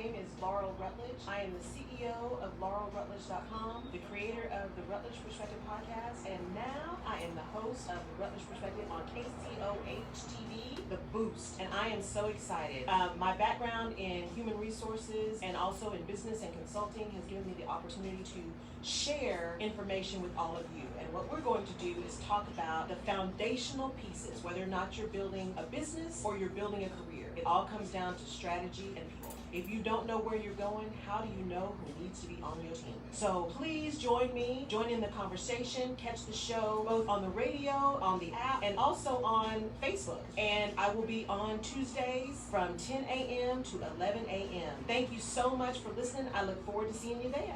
name is Laurel Rutledge. I am the CEO of LaurelRutledge.com, the creator of the Rutledge Perspective podcast, and now I am the host of the Rutledge Perspective on KCOH-TV, The Boost, and I am so excited. My background in human resources and also in business and consulting has given me the opportunity to share information with all of you. And what we're going to do is talk about the foundational pieces, whether or not you're building a business or you're building a career. It all comes down to strategy and people. If you don't know where you're going, how do you know who needs to be on your team? So please join me, join in the conversation, catch the show both on the radio, on the app, and also on Facebook. And I will be on Tuesdays from 10 a.m. to 11 a.m. Thank you so much for listening. I look forward to seeing you there.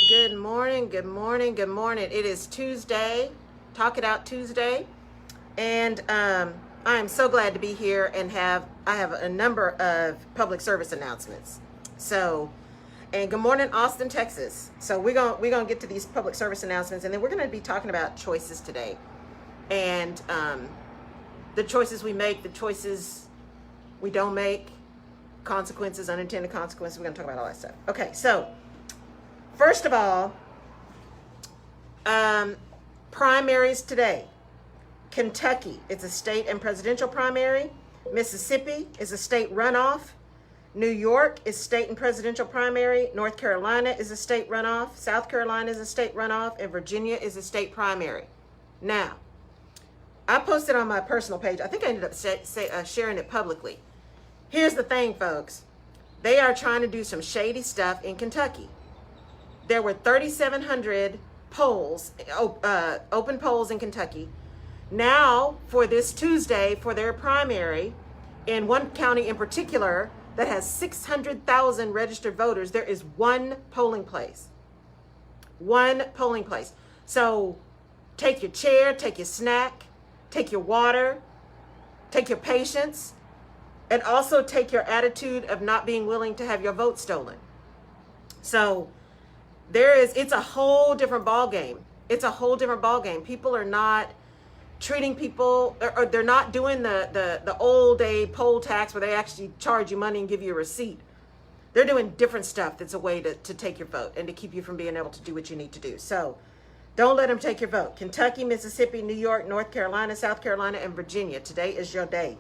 Good morning, good morning, good morning. It is Tuesday, Talk It Out Tuesday, and I am so glad to be here and I have a number of public service announcements. And good morning, Austin, Texas. So we're gonna get to these public service announcements, and then we're gonna be talking about choices today, and the choices we make, the choices we don't make, consequences, unintended consequences. We're gonna talk about all that stuff. Okay, so. First of all, primaries today. Kentucky, it's a state and presidential primary. Mississippi is a state runoff. New York is state and presidential primary. North Carolina is a state runoff. South Carolina is a state runoff. And Virginia is a state primary. Now, I posted on my personal page. I think I ended up sharing it publicly. Here's the thing, folks. They are trying to do some shady stuff in Kentucky. There were 3,700 polls, open polls in Kentucky. Now, for this Tuesday, for their primary, in one county in particular that has 600,000 registered voters, there is one polling place. One polling place. So take your chair, take your snack, take your water, take your patience, and also take your attitude of not being willing to have your vote stolen. So it's a whole different ball game. It's a whole different ball game. People are not treating people, or they're not doing the old day poll tax where they actually charge you money and give you a receipt. They're doing different stuff that's a way to take your vote and to keep you from being able to do what you need to do. So don't let them take your vote. Kentucky, Mississippi, New York, North Carolina, South Carolina, and Virginia. Today is your day.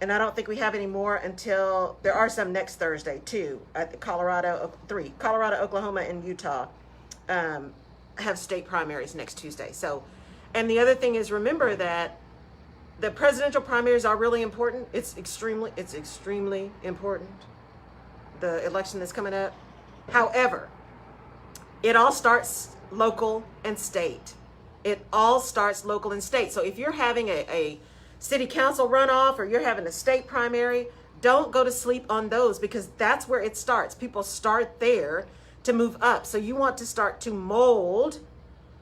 And I don't think we have any more until, there are some next Thursday too. Colorado, Oklahoma, and Utah have state primaries next Tuesday. So, and the other thing is, remember that the presidential primaries are really important. It's extremely important, the election that's coming up. However, it all starts local and state. It all starts local and state. So if you're having a city council runoff or you're having a state primary, don't go to sleep on those, because that's where it starts. People start there to move up. So you want to start to mold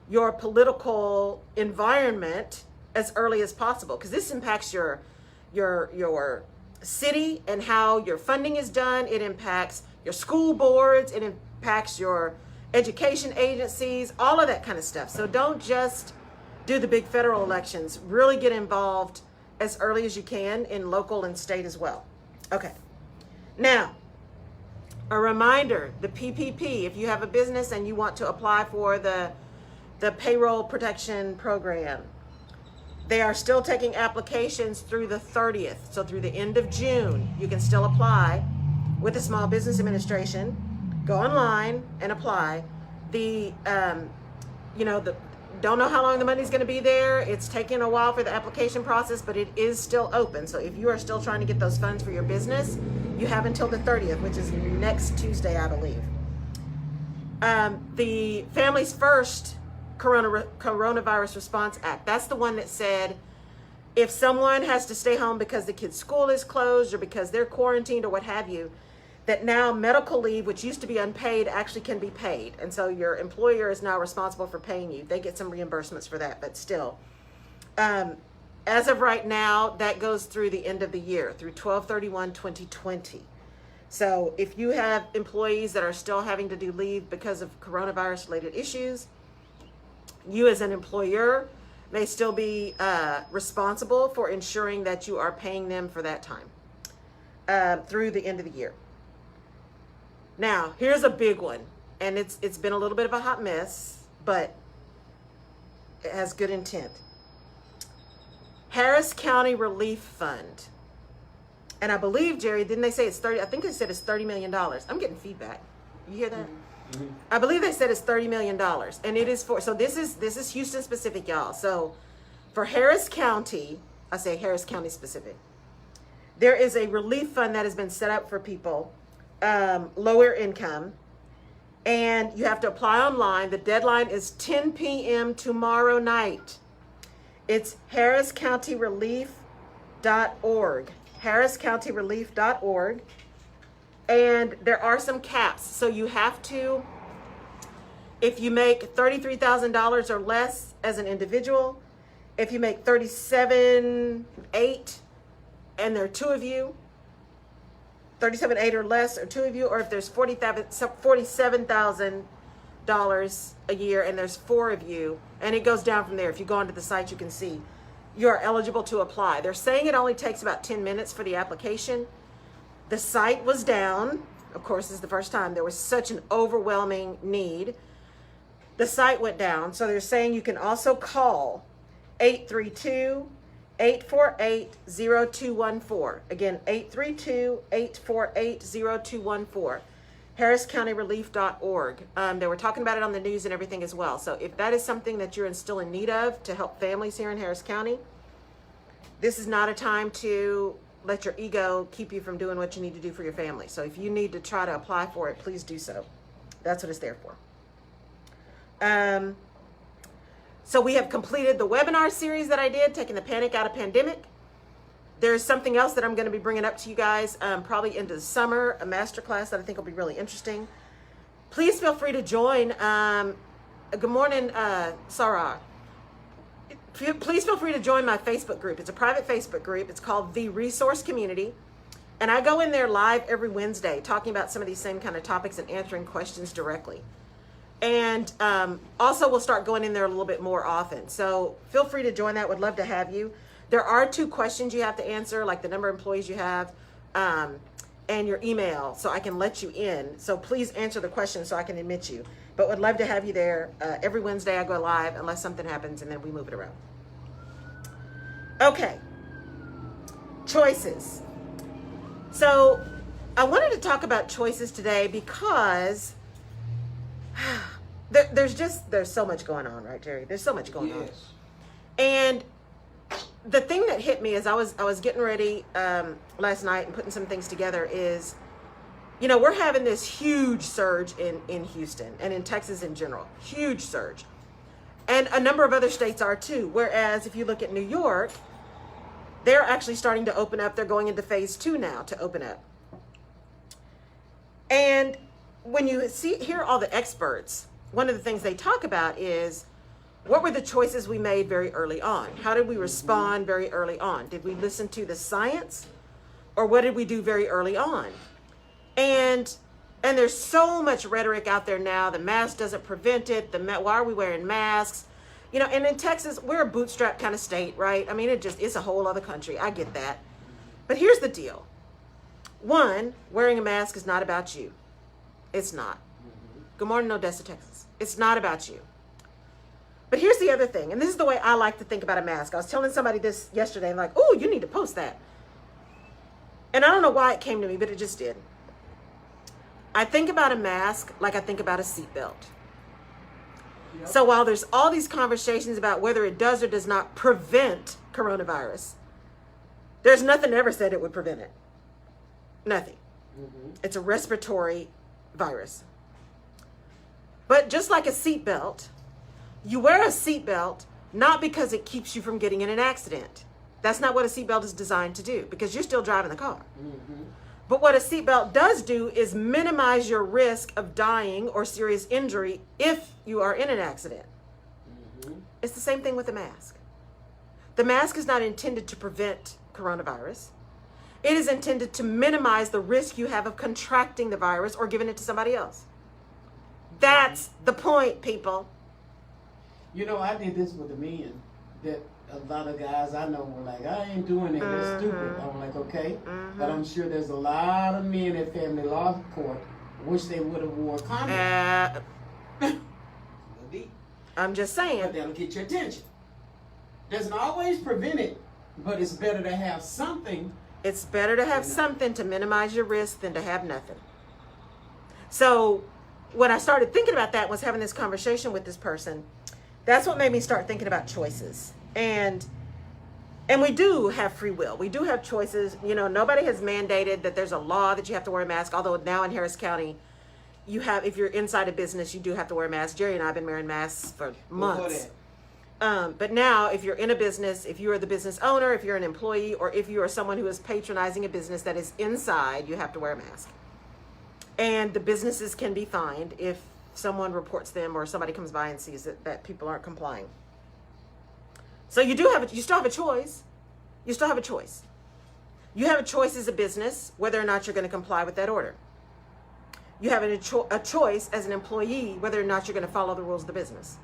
your political environment as early as possible, because this impacts your city and how your funding is done. It impacts your school boards. It impacts your education agencies, all of that kind of stuff. So don't just do the big federal elections. Really get involved as early as you can in local and state as well. Okay. Now, a reminder, the PPP, if you have a business and you want to apply for the payroll protection program, they are still taking applications through the 30th. So through the end of June, you can still apply with the Small Business Administration. Go online and apply. Don't know how long the money's going to be there. It's taking a while for the application process, but it is still open. So if you are still trying to get those funds for your business, you have until the 30th, which is next Tuesday, I believe. The Families First Coronavirus Response Act, that's the one that said if someone has to stay home because the kid's school is closed or because they're quarantined or what have you, that now medical leave, which used to be unpaid, actually can be paid. And so your employer is now responsible for paying you. They get some reimbursements for that, but still. As of right now, that goes through the end of the year, through 12/31/2020. So if you have employees that are still having to do leave because of coronavirus-related issues, you as an employer may still be responsible for ensuring that you are paying them for that time through the end of the year. Now, here's a big one, and it's been a little bit of a hot mess, but it has good intent. Harris County Relief Fund. And I believe, Jerry, didn't they say it's 30? I think they said it's $30 million. I'm getting feedback. You hear that? Mm-hmm. I believe they said it's $30 million. And it is for, so this is Houston specific, y'all. So for Harris County, I say Harris County specific, there is a relief fund that has been set up for people, lower income. And you have to apply online. The deadline is 10 p.m. tomorrow night. It's harriscountyrelief.org. harriscountyrelief.org. And there are some caps. So you have to, if you make $33,000 or less as an individual, if you make $37,800 and there are two of you, $37,800 or less or two of you, or if there's $47,000 a year and there's four of you, and it goes down from there. If you go onto the site, you can see you are eligible to apply. They're saying it only takes about 10 minutes for the application. The site was down. Of course, this is the first time. There was such an overwhelming need. The site went down. So they're saying you can also call 832-848-0214. Again, 832-848-0214. harriscountyrelief.org. They were talking about it on the news and everything as well. So if that is something that you're still in need of to help families here in Harris County, this is not a time to let your ego keep you from doing what you need to do for your family. So if you need to try to apply for it, please do so. That's what it's there for. So we have completed the webinar series that I did, Taking the Panic Out of Pandemic. There's something else that I'm going to be bringing up to you guys probably into the summer, a masterclass that I think will be really interesting. Please feel free to join. Good morning, Sarah. Please feel free to join my Facebook group. It's a private Facebook group. It's called The Resource Community. And I go in there live every Wednesday talking about some of these same kind of topics and answering questions directly. And also we'll start going in there a little bit more often. So feel free to join that. Would love to have you. There are 2 questions you have to answer, like the number of employees you have and your email, so I can let you in. So please answer the question so I can admit you. But would love to have you there. Every Wednesday I go live unless something happens and then we move it around. Okay. Choices. So I wanted to talk about choices today because there's so much going on, right, Jerry? There's so much going on. And the thing that hit me as I was getting ready last night and putting some things together is, you know, we're having this huge surge in Houston and in Texas in general, huge surge. And a number of other states are too. Whereas if you look at New York, they're actually starting to open up. They're going into phase 2 now to open up. And when you hear all the experts, one of the things they talk about is, what were the choices we made very early on? How did we respond very early on? Did we listen to the science, or what did we do very early on? And there's so much rhetoric out there now. The mask doesn't prevent it. Why are we wearing masks? You know, and in Texas, we're a bootstrap kind of state, right? I mean, it's a whole other country. I get that. But here's the deal. One, wearing a mask is not about you. It's not. Good morning, Odessa, Texas. It's not about you. But here's the other thing, and this is the way I like to think about a mask. I was telling somebody this yesterday, and like, oh, you need to post that. And I don't know why it came to me, but it just did. I think about a mask like I think about a seatbelt. Yep. So while there's all these conversations about whether it does or does not prevent coronavirus, there's nothing ever said it would prevent it. Nothing. Mm-hmm. It's a respiratory virus. But just like a seatbelt, you wear a seatbelt not because it keeps you from getting in an accident. That's not what a seatbelt is designed to do, because you're still driving the car. Mm-hmm. But what a seatbelt does do is minimize your risk of dying or serious injury if you are in an accident. Mm-hmm. It's the same thing with a mask. The mask is not intended to prevent coronavirus. It is intended to minimize the risk you have of contracting the virus or giving it to somebody else. That's the point, people. You know, I did this with the men. that a lot of guys I know were like, I ain't doing that. That's stupid. I'm like, okay. But I'm sure there's a lot of men at family law court wish they would have wore condoms. I'm just saying. But that'll get your attention. Doesn't always prevent it, but it's better to have something. It's better to have something to minimize your risk than to have nothing. So when I started thinking about that, was having this conversation with this person, that's what made me start thinking about choices. And we do have free will. We do have choices. You know, nobody has mandated that there's a law that you have to wear a mask, although now in Harris County, you have, if you're inside a business, you do have to wear a mask. Jerry and I have been wearing masks for months. But now, if you're in a business, if you are the business owner, if you're an employee, or if you are someone who is patronizing a business that is inside, you have to wear a mask. And the businesses can be fined if someone reports them or somebody comes by and sees that people aren't complying. So you still have a choice. You still have a choice. You have a choice as a business whether or not you're going to comply with that order. You have a choice as an employee whether or not you're going to follow the rules of the business.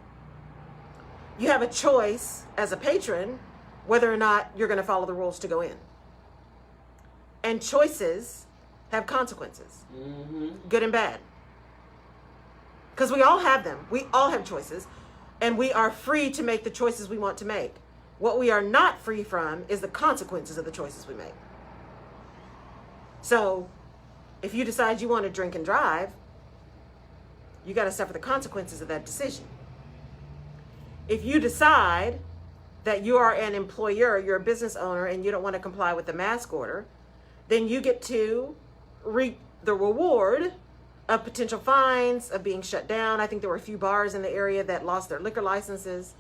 You have a choice as a patron whether or not you're going to follow the rules to go in. And choices have consequences, good and bad. Because we all have them. We all have choices. And we are free to make the choices we want to make. What we are not free from is the consequences of the choices we make. So if you decide you want to drink and drive, you got to suffer the consequences of that decision. If you decide that you are an employer, you're a business owner, and you don't want to comply with the mask order, then you get to reap the reward of potential fines, of being shut down. I think there were a few bars in the area that lost their liquor licenses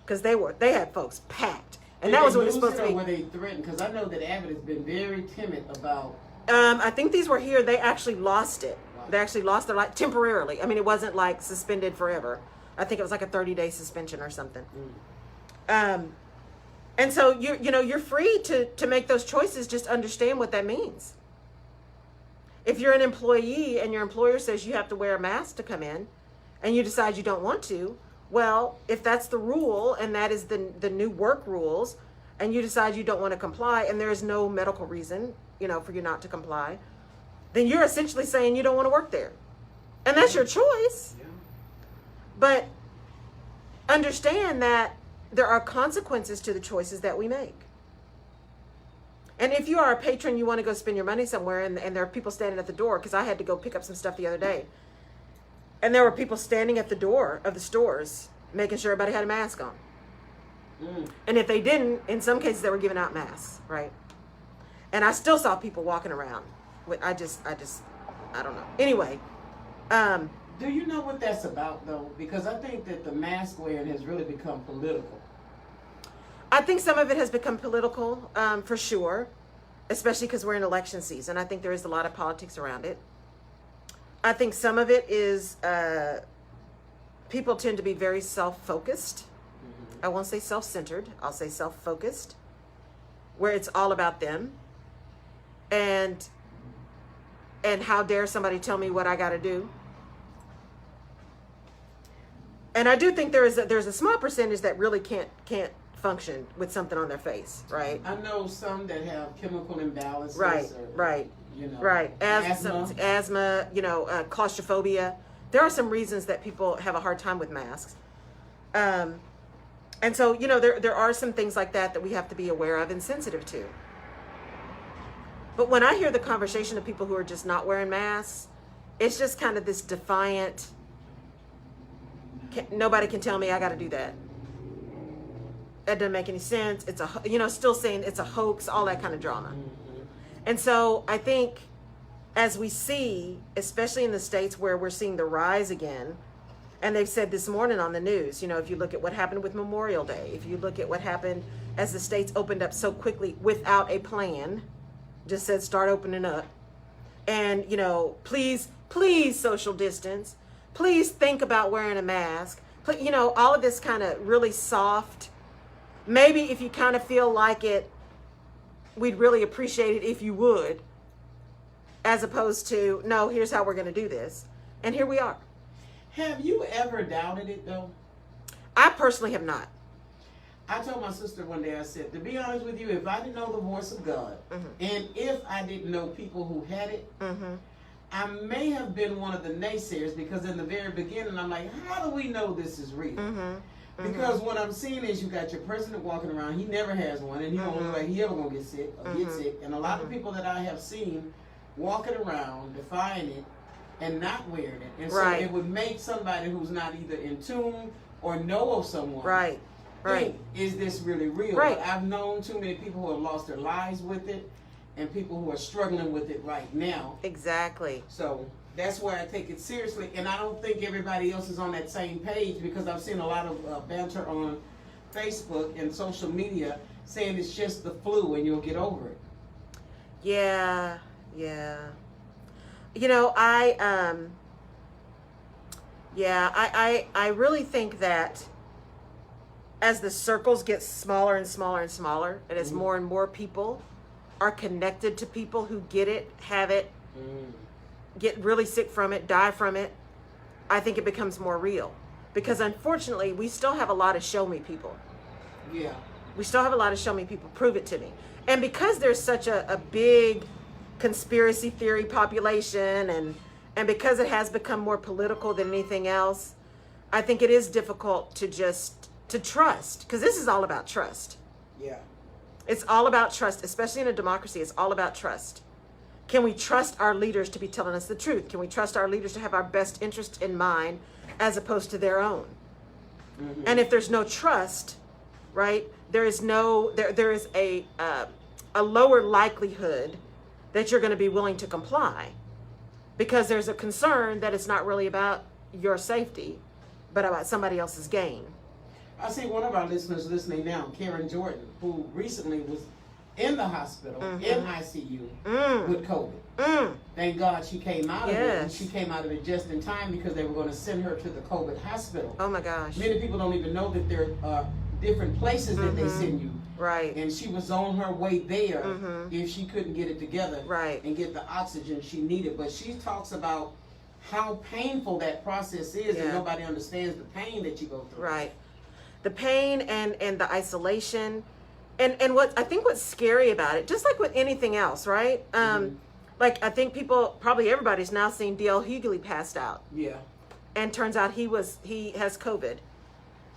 because they had folks packed. And that was when it's supposed to be. Were they threatened? Because I know that Abbott has been very timid about. I think these were here. They actually lost it. Wow. They actually lost their life temporarily. I mean, it wasn't like suspended forever. I think it was like a 30-day suspension or something. And so you're free to make those choices. Just understand what that means. If you're an employee and your employer says you have to wear a mask to come in, and you decide you don't want to, well, if that's the rule and that is the new work rules, and you decide you don't want to comply, and there is no medical reason, for you not to comply, then you're essentially saying you don't want to work there, and that's your choice. Yeah. But understand that there are consequences to the choices that we make. And if you are a patron, you want to go spend your money somewhere, and there are people standing at the door, because I had to go pick up some stuff the other day. And there were people standing at the door of the stores, making sure everybody had a mask on. And if they didn't, in some cases, they were giving out masks, right? And I still saw people walking around. I don't know. Anyway. Do you know what that's about, though? Because I think that the mask wearing has really become political. I think some of it has become political, for sure, especially because we're in election season. I think there is a lot of politics around it. I think some of it is people tend to be very self-focused. I won't say self-centered. I'll say self-focused, where it's all about them. And how dare somebody tell me what I got to do? And I do think there's a small percentage that really can't function with something on their face, right? I know some that have chemical imbalances. Right. Asthma, claustrophobia. There are some reasons that people have a hard time with masks. And so, there are some things like that we have to be aware of and sensitive to. But when I hear the conversation of people who are just not wearing masks, it's just kind of this defiant, nobody can tell me I got to do that. That doesn't make any sense. It's still saying it's a hoax, all that kind of drama. And so I think as we see, especially in the states where we're seeing the rise again, and they've said this morning on the news, if you look at what happened with Memorial Day, if you look at what happened as the states opened up so quickly without a plan, just said start opening up, and please social distance, please think about wearing a mask, all of this kind of really soft. Maybe if you kind of feel like it, we'd really appreciate it if you would, as opposed to, no, here's how we're going to do this. And here we are. Have you ever doubted it, though? I personally have not. I told my sister one day, I said, to be honest with you, if I didn't know the voice of God, and if I didn't know people who had it, I may have been one of the naysayers, because in the very beginning, I'm like, how do we know this is real? Because what I'm seeing is you got your president walking around, he never has one, and he don't look like he ever gonna get sick or get sick. And a lot of people that I have seen walking around, defying it, and not wearing it. And so it would make somebody who's not either in tune or know of someone. Think, is this really real? But I've known too many people who have lost their lives with it, and people who are struggling with it right now. Exactly. So that's why I take it seriously, and I don't think everybody else is on that same page, because I've seen a lot of banter on Facebook and social media saying it's just the flu and you'll get over it. Yeah. You know, I really think that as the circles get smaller and smaller and smaller, and as more and more people are connected to people who get it, have it, get really sick from it, die from it, I think it becomes more real. Because unfortunately, we still have a lot of show me people. Yeah. We still have a lot of show me people. Prove it to me. And because there's such a big conspiracy theory population, and because it has become more political than anything else, I think it is difficult to trust, because this is all about trust. Yeah. It's all about trust, especially in a democracy. It's all about trust. Can we trust our leaders to be telling us the truth? Can we trust our leaders to have our best interest in mind as opposed to their own? And if there's no trust, right, there is a lower likelihood that you're going to be willing to comply, because there's a concern that it's not really about your safety, but about somebody else's gain. I see one of our listeners listening now, Karen Jordan, who recently was in the hospital, in ICU, with COVID. Thank God she came out of it, and she came out of it just in time, because they were going to send her to the COVID hospital. Oh my gosh. Many people don't even know that there are different places that they send you. Right. And she was on her way there if she couldn't get it together and get the oxygen she needed. But she talks about how painful that process is, and nobody understands the pain that you go through. Right. The pain and the isolation. And what I think what's scary about it, just like with anything else, right? Like I think probably everybody's now seen D.L. Hughley passed out. Yeah. And turns out he has COVID.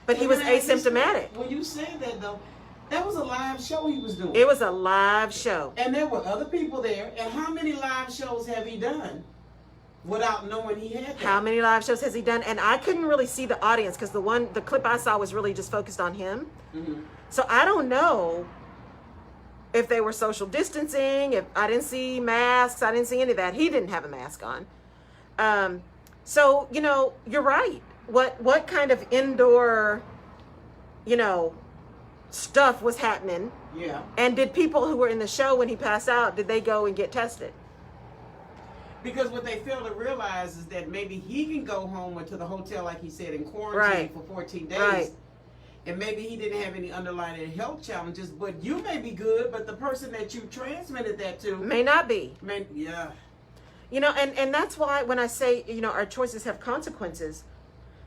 But he was asymptomatic. When you said that though, that was a live show he was doing. It was a live show. And there were other people there. And how many live shows have he done without knowing he had that? How many live shows has he done? And I couldn't really see the audience, because the clip I saw was really just focused on him. So I don't know if they were social distancing, if I didn't see masks, I didn't see any of that. He didn't have a mask on. So, you know, you're right. What kind of indoor, you know, stuff was happening? Yeah. And did people who were in the show when he passed out, did they go and get tested? Because what they fail to realize is that maybe he can go home or to the hotel, like he said, in quarantine for 14 days. And maybe he didn't have any underlying health challenges, but you may be good, but the person that you transmitted that to may not be. Yeah. You know, and that's why when I say, you know, our choices have consequences,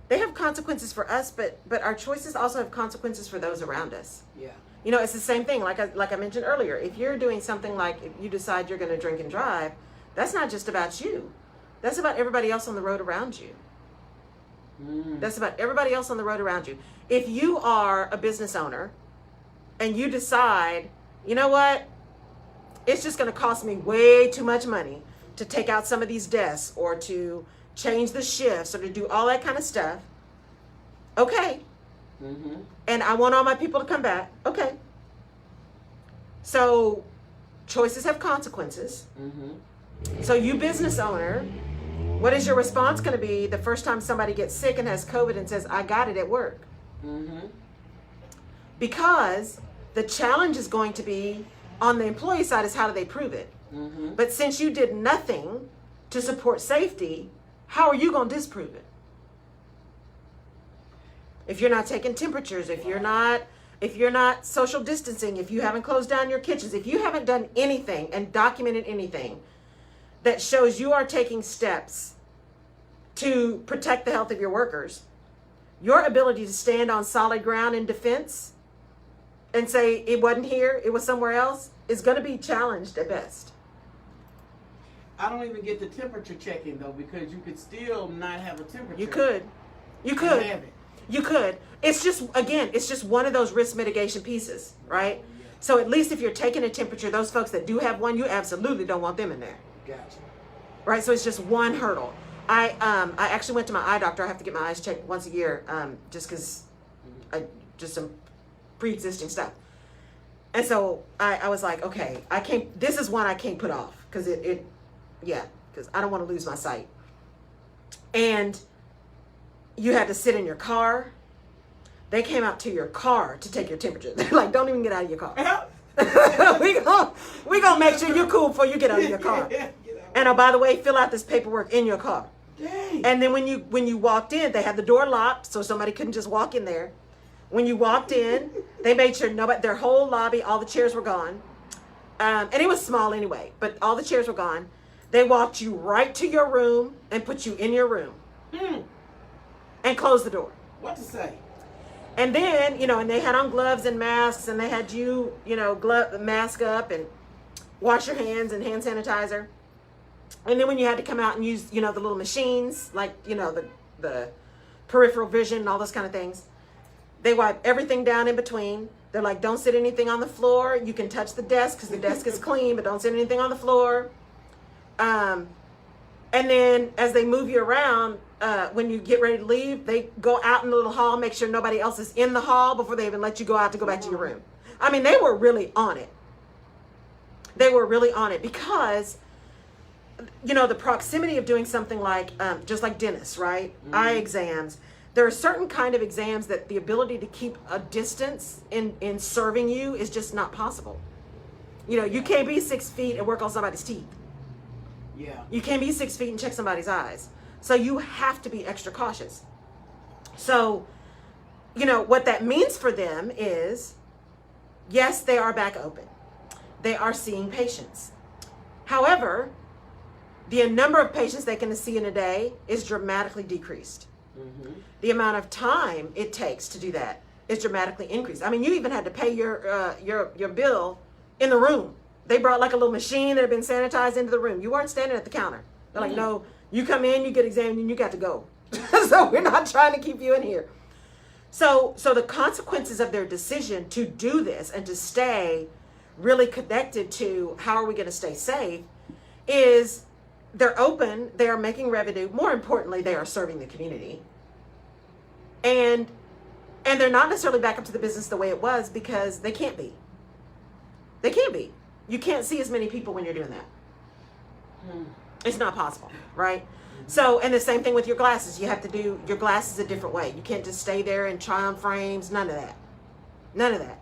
they have consequences for us, but our choices also have consequences for those around us. Yeah. You know, it's the same thing. Like I mentioned earlier, if you're doing something like, if you decide you're going to drink and drive, that's not just about you. That's about everybody else on the road around you. That's about everybody else on the road around you. If you are a business owner and you decide, you know what, it's just going to cost me way too much money to take out some of these desks or to change the shifts or to do all that kind of stuff. Okay. And I want all my people to come back. Okay. So choices have consequences. So you business owner, what is your response going to be the first time somebody gets sick and has COVID and says, I got it at work? Because the challenge is going to be on the employee side is how do they prove it? But since you did nothing to support safety, how are you going to disprove it? If you're not taking temperatures, if you're not social distancing, if you haven't closed down your kitchens, if you haven't done anything and documented anything that shows you are taking steps to protect the health of your workers, your ability to stand on solid ground in defense and say it wasn't here, it was somewhere else, is going to be challenged at best. I don't even get the temperature checking though, because you could still not have a temperature. You could. You and could. have it. You could. It's just, again, it's just one of those risk mitigation pieces, right? So at least if you're taking a temperature, those folks that do have one, you absolutely don't want them in there. Gotcha. Right? So it's just one hurdle. I actually went to my eye doctor. I have to get my eyes checked once a year, just because just some pre-existing stuff. And so I was like, okay, this is one I can't put off, because because I don't want to lose my sight. And you had to sit in your car. They came out to your car to take your temperature. They're like, don't even get out of your car. we gonna make sure you're cool before you get out of your car. And oh, by the way, fill out this paperwork in your car. Dang. And then when you walked in, they had the door locked, so somebody couldn't just walk in there. When you walked in, they made sure their whole lobby, all the chairs were gone. And it was small anyway, but all the chairs were gone. They walked you right to your room and put you in your room. And closed the door. What to say? And then, and they had on gloves and masks, and they had you, mask up and wash your hands and hand sanitizer. And then when you had to come out and use, the little machines, like, the peripheral vision and all those kind of things, they wipe everything down in between. They're like, don't sit anything on the floor. You can touch the desk because the desk is clean, but don't sit anything on the floor. And then as they move you around, when you get ready to leave, they go out in the little hall, make sure nobody else is in the hall before they even let you go out to go back to your room. I mean, they were really on it. They were really on it because, the proximity of doing something like, just like dentists, right? Eye exams. There are certain kind of exams that the ability to keep a distance in serving you is just not possible. You can't be 6 feet and work on somebody's teeth. Yeah. You can't be 6 feet and check somebody's eyes. So you have to be extra cautious. So, what that means for them is, yes, they are back open. They are seeing patients. However, the number of patients they can see in a day is dramatically decreased. The amount of time it takes to do that is dramatically increased. I mean, you even had to pay your bill in the room. They brought like a little machine that had been sanitized into the room. You weren't standing at the counter. They're like, no, you come in, you get examined, and you got to go. So we're not trying to keep you in here. So the consequences of their decision to do this and to stay really connected to how are we going to stay safe is they're open, they are making revenue. More importantly, they are serving the community. And they're not necessarily back up to the business the way it was because they can't be. They can't be. You can't see as many people when you're doing that. It's not possible, right? So, and the same thing with your glasses. You have to do your glasses a different way. You can't just stay there and try on frames. None of that. None of that.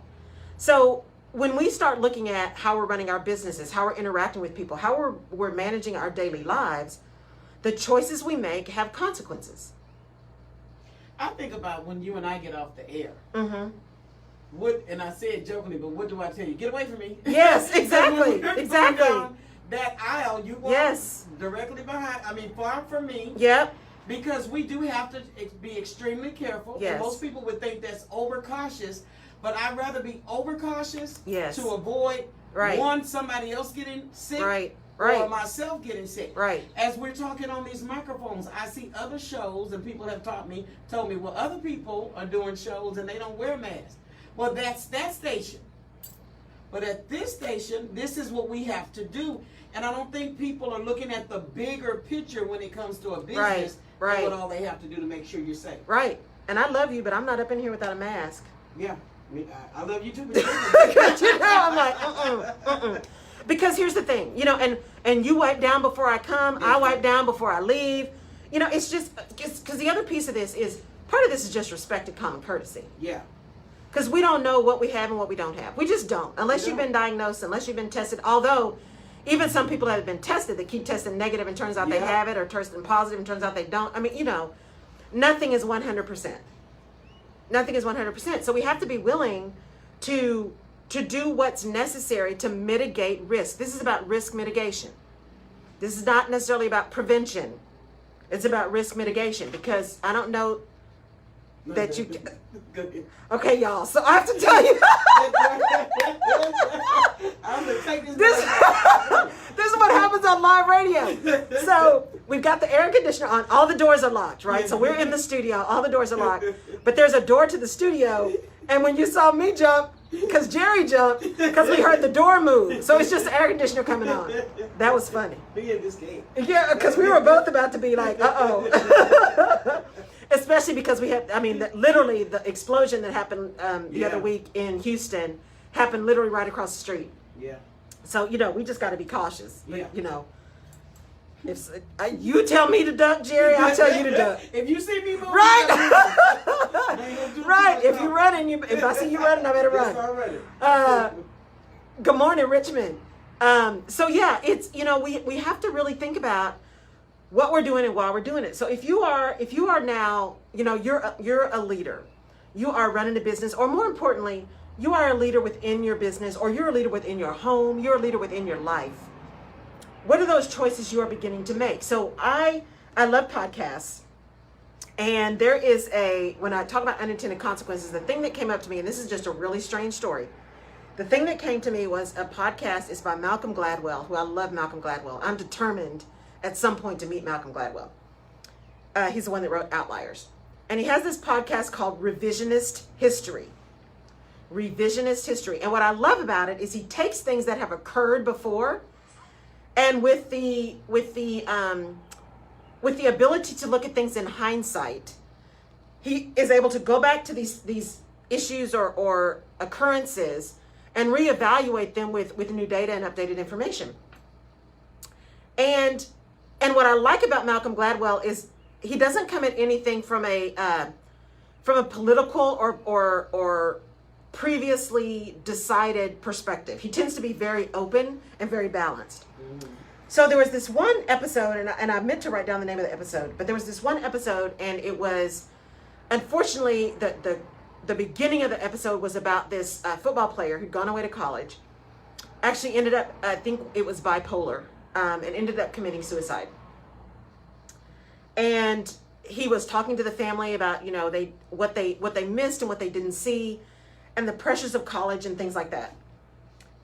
So when we start looking at how we're running our businesses, how we're interacting with people, how we're managing our daily lives, the choices we make have consequences. I think about when you and I get off the air. Mm-hmm. And I say it jokingly, but what do I tell you? Get away from me. Yes, exactly. Exactly. Down that aisle, you walk directly behind. I mean, far from me. Yep. Because we do have to be extremely careful. Yes. And most people would think that's overcautious, but I'd rather be overcautious to avoid somebody else getting sick. Or myself getting sick. Right. As we're talking on these microphones, I see other shows and people have told me, well, other people are doing shows and they don't wear masks. Well, that's that station. But at this station, this is what we have to do. And I don't think people are looking at the bigger picture when it comes to a business and what all they have to do to make sure you're safe. Right. And I love you, but I'm not up in here without a mask. Yeah. I love you too. I'm like, Because here's the thing, and you wipe down before I come, I wipe down before I leave. It's just, because the other piece of this is, part of this is just respect and common courtesy. Yeah. Because we don't know what we have and what we don't have. We just don't. Unless you've been diagnosed, unless you've been tested. Although, even some people that have been tested that keep testing negative and turns out they have it, or testing positive and turns out they don't. I mean, nothing is 100%. Nothing is 100%. So we have to be willing to do what's necessary to mitigate risk. This is about risk mitigation. This is not necessarily about prevention. It's about risk mitigation, because I don't know that you... Okay, y'all, so I have to tell you. So we've got the air conditioner on. All the doors are locked, right? So we're in the studio. All the doors are locked. But there's a door to the studio. And when you saw me jump, because Jerry jumped, because we heard the door move. So it's just the air conditioner coming on. That was funny. We in this game. Yeah, because we were both about to be like, uh-oh. Especially because we had, literally the explosion that happened the other week in Houston happened literally right across the street. Yeah. So, we just got to be cautious. Yeah. If you tell me to duck, Jerry, I'll tell you to duck. If you see me moving, right? Right. If you're running, if I see you running, I better run. Good morning, Richmond. So yeah, it's we have to really think about what we're doing and why we're doing it. So if you are now, you're a leader, you are running a business, or more importantly, you are a leader within your business, or you're a leader within your home, you're a leader within your life. What are those choices you are beginning to make? So I love podcasts. And there is when I talk about unintended consequences, the thing that came up to me, and this is just a really strange story. The thing that came to me was a podcast is by Malcolm Gladwell, who I love Malcolm Gladwell. I'm determined at some point to meet Malcolm Gladwell. He's the one that wrote Outliers. And he has this podcast called Revisionist History. Revisionist History. And what I love about it is he takes things that have occurred before, and with the ability to look at things in hindsight, he is able to go back to these issues or occurrences and reevaluate them with new data and updated information. And what I like about Malcolm Gladwell is he doesn't come at anything from a political or previously decided perspective. He tends to be very open and very balanced. Mm-hmm. So there was this one episode, and I meant to write down the name of the episode, but there was this one episode, and it was, unfortunately, the beginning of the episode was about this football player who'd gone away to college, actually ended up, I think it was bipolar, and ended up committing suicide. And he was talking to the family about, what they missed and what they didn't see, and the pressures of college and things like that.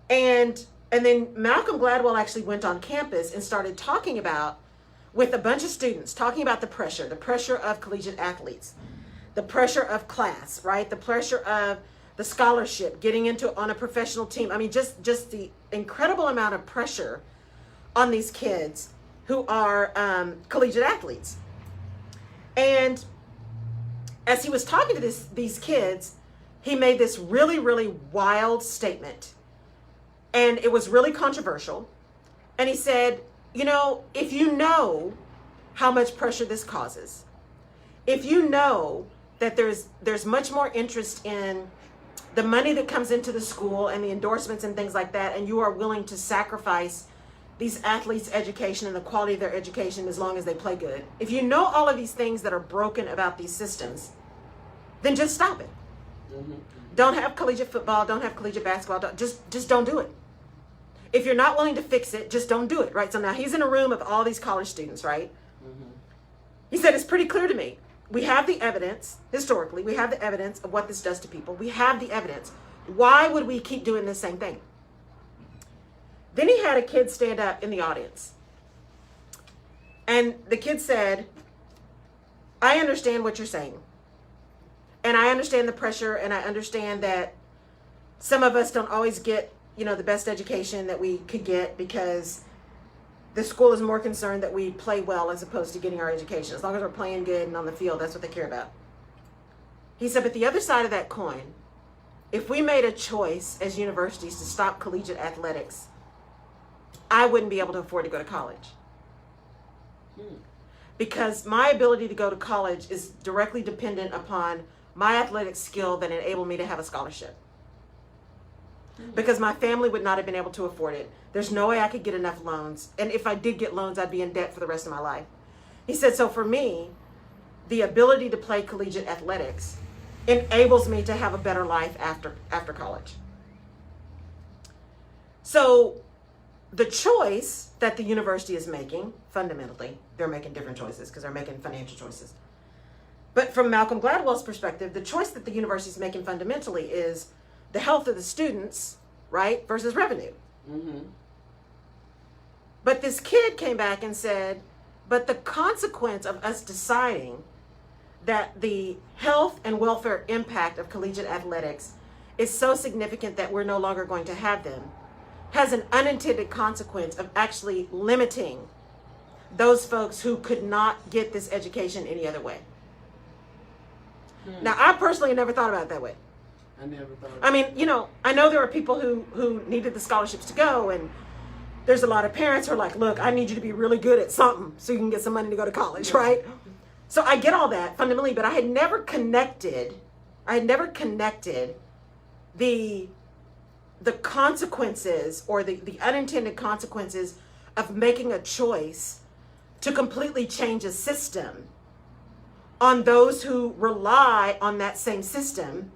And then Malcolm Gladwell actually went on campus and started talking about, with a bunch of students, talking about the pressure of collegiate athletes, the pressure of class, right? The pressure of the scholarship, getting on a professional team. Just the incredible amount of pressure on these kids who are collegiate athletes. And as he was talking to these kids, he made this really, really wild statement. And it was really controversial. And he said, if you know how much pressure this causes, if you know that there's much more interest in the money that comes into the school and the endorsements and things like that, and you are willing to sacrifice these athletes' education and the quality of their education as long as they play good, if you know all of these things that are broken about these systems, then just stop it. Mm-hmm. Don't have collegiate football, don't have collegiate basketball, just don't do it. If you're not willing to fix it, just don't do it, right? So now he's in a room of all these college students, right? Mm-hmm. He said, it's pretty clear to me. We have the evidence, historically, we have the evidence of what this does to people. We have the evidence. Why would we keep doing the same thing? Then he had a kid stand up in the audience. And the kid said, I understand what you're saying. And I understand the pressure, and I understand that some of us don't always get, the best education that we could get because the school is more concerned that we play well as opposed to getting our education. As long as we're playing good and on the field, that's what they care about. He said, but the other side of that coin, if we made a choice as universities to stop collegiate athletics, I wouldn't be able to afford to go to college. Because my ability to go to college is directly dependent upon my athletic skill that enabled me to have a scholarship. Because my family would not have been able to afford it. There's no way I could get enough loans. And if I did get loans, I'd be in debt for the rest of my life. He said, so for me, the ability to play collegiate athletics enables me to have a better life after college. So the choice that the university is making, fundamentally, they're making different choices because they're making financial choices. But from Malcolm Gladwell's perspective, the choice that the university is making fundamentally is the health of the students, right, versus revenue. Mm-hmm. But this kid came back and said, but the consequence of us deciding that the health and welfare impact of collegiate athletics is so significant that we're no longer going to have them has an unintended consequence of actually limiting those folks who could not get this education any other way. Now, I personally never thought about it that way. I never thought. I mean, you know, I know there are people who needed the scholarships to go, and there's a lot of parents who are like, look, I need you to be really good at something so you can get some money to go to college, right? So I get all that fundamentally, but I had never connected the consequences or the unintended consequences of making a choice to completely change a system on those who rely on that same system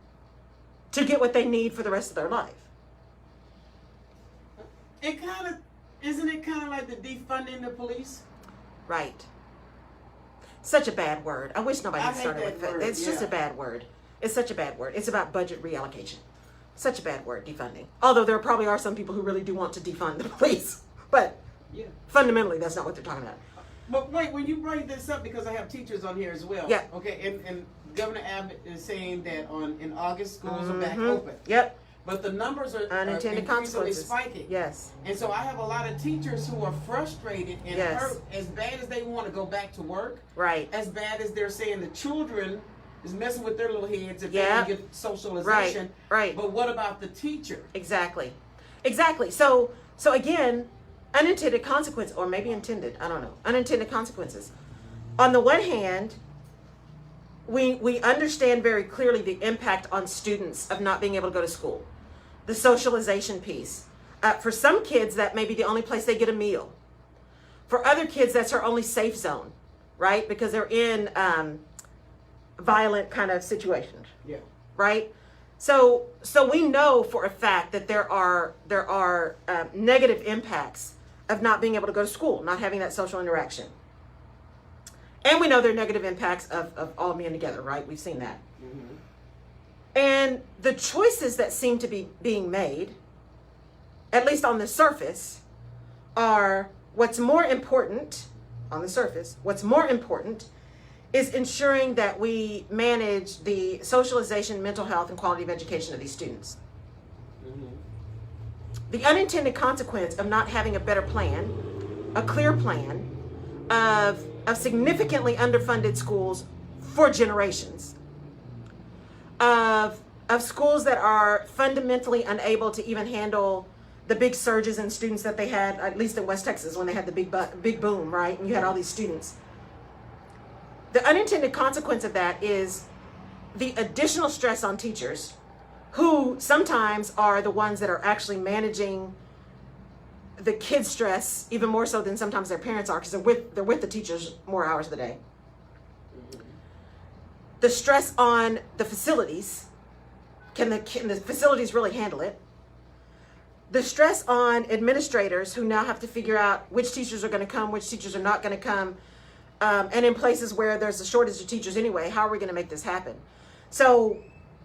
to get what they need for the rest of their life. Isn't it kind of like the defunding the police? Right. Such a bad word. I wish nobody had I hate started that with it. word, It's just yeah. a bad word. It's such a bad word. It's about budget reallocation. Such a bad word, defunding. Although there probably are some people who really do want to defund the police. But Yeah. fundamentally, that's not what they're talking about. But wait, when you bring this up, because I have teachers on here as well. Yeah. Okay, and Governor Abbott is saying that in August schools are back open. Yep. But the numbers are Unintended increasingly consequences. spiking. Yes. And so I have a lot of teachers who are frustrated and Yes. hurt as bad as they want to go back to work. Right. As bad as they're saying the children is messing with their little heads if they Yeah. don't get socialization. Right. But what about the teacher? Exactly. So again, unintended consequence, or maybe intended, I don't know. Unintended consequences. On the one hand, we understand very clearly the impact on students of not being able to go to school. The socialization piece. For some kids, that may be the only place they get a meal. For other kids, that's their only safe zone, right? Because they're in violent kind of situations, Yeah. right? So we know for a fact that there are negative impacts of not being able to go to school, not having that social interaction. And we know there are negative impacts of all being together, right? We've seen that. Mm-hmm. And the choices that seem to be being made, at least on the surface, are what's more important on the surface. What's more important is ensuring that we manage the socialization, mental health, and quality of education of these students. Mm-hmm. The unintended consequence of not having a better plan, a clear plan of significantly underfunded schools for generations, of schools that are fundamentally unable to even handle the big surges in students that they had, at least in West Texas when they had the big boom, right? And you had all these students. The unintended consequence of that is the additional stress on teachers, who sometimes are the ones that are actually managing the kids' stress even more so than sometimes their parents are, because they're with the teachers more hours of the day. The stress on the facilities. Can the facilities really handle it? The stress on administrators, who now have to figure out which teachers are going to come, which teachers are not going to come. And in places where there's a shortage of teachers anyway, how are we going to make this happen? So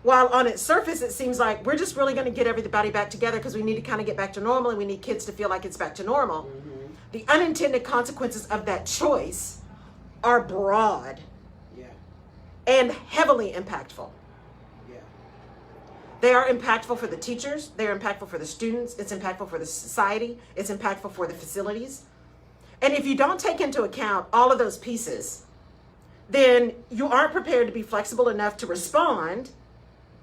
while on its surface it seems like we're just really going to get everybody back together because we need to kind of get back to normal and we need kids to feel like it's back to normal, Mm-hmm. the unintended consequences of that choice are broad Yeah. and heavily impactful. Yeah. They are impactful for the teachers. They are impactful for the students. It's impactful for the society. It's impactful for the facilities. And if you don't take into account all of those pieces, then you aren't prepared to be flexible enough to respond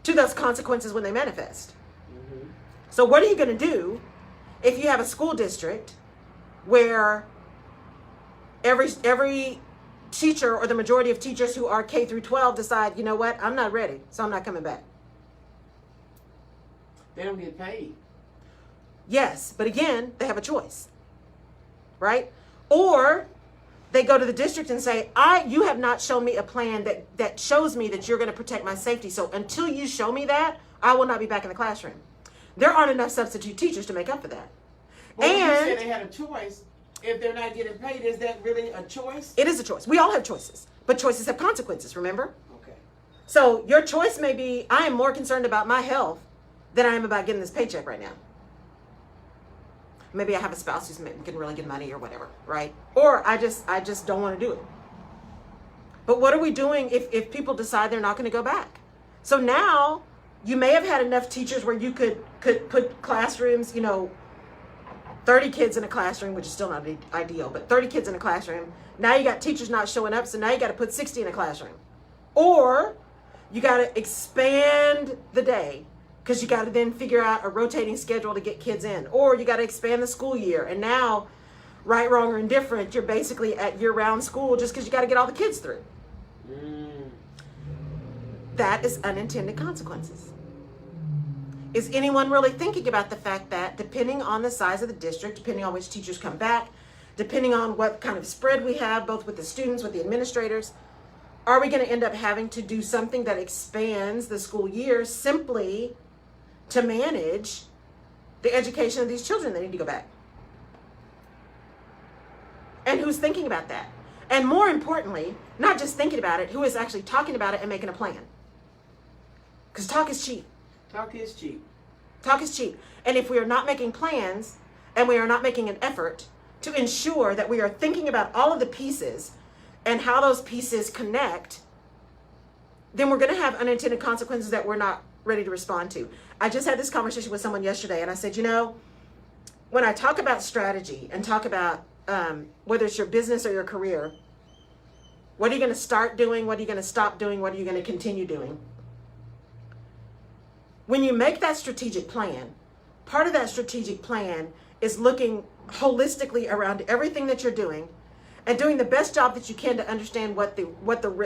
to those consequences when they manifest. Mm-hmm. So what are you going to do if you have a school district where every teacher or the majority of teachers who are K through 12 decide, you know what, I'm not ready, so I'm not coming back? They don't get paid. Yes, but again, they have a choice, right? Or they go to the district and say, you have not shown me a plan that shows me that you're going to protect my safety. So until you show me that, I will not be back in the classroom. There aren't enough substitute teachers to make up for that. But when you And said they had a choice, if they're not getting paid, is that really a choice? it is a choice. We all have choices, but choices have consequences, remember? Okay. So your choice may be, I am more concerned about my health than I am about getting this paycheck right now. Maybe I have a spouse who's making really good money or whatever, right? Or I just don't want to do it. But what are we doing if people decide they're not going to go back? So now you may have had enough teachers where you could put classrooms, 30 kids in a classroom, which is still not ideal, but 30 kids in a classroom. Now you got teachers not showing up, so now you got to put 60 in a classroom. Or you got to expand the day because you got to then figure out a rotating schedule to get kids in. Or you got to expand the school year. And now, right, wrong, or indifferent, you're basically at year-round school just because you got to get all the kids through. That is unintended consequences. Is anyone really thinking about the fact that depending on the size of the district, depending on which teachers come back, depending on what kind of spread we have, both with the students, with the administrators, are we going to end up having to do something that expands the school year simply to manage the education of these children that need to go back? And who's thinking about that? And more importantly, not just thinking about it, who is actually talking about it and making a plan? Because talk is cheap. Talk is cheap. Talk is cheap. And if we are not making plans and we are not making an effort to ensure that we are thinking about all of the pieces and how those pieces connect, then we're going to have unintended consequences that we're not ready to respond to. I just had this conversation with someone yesterday and I said, when I talk about strategy and talk about whether it's your business or your career, what are you going to start doing? What are you going to stop doing? What are you going to continue doing? When you make that strategic plan, part of that strategic plan is looking holistically around everything that you're doing and doing the best job that you can to understand what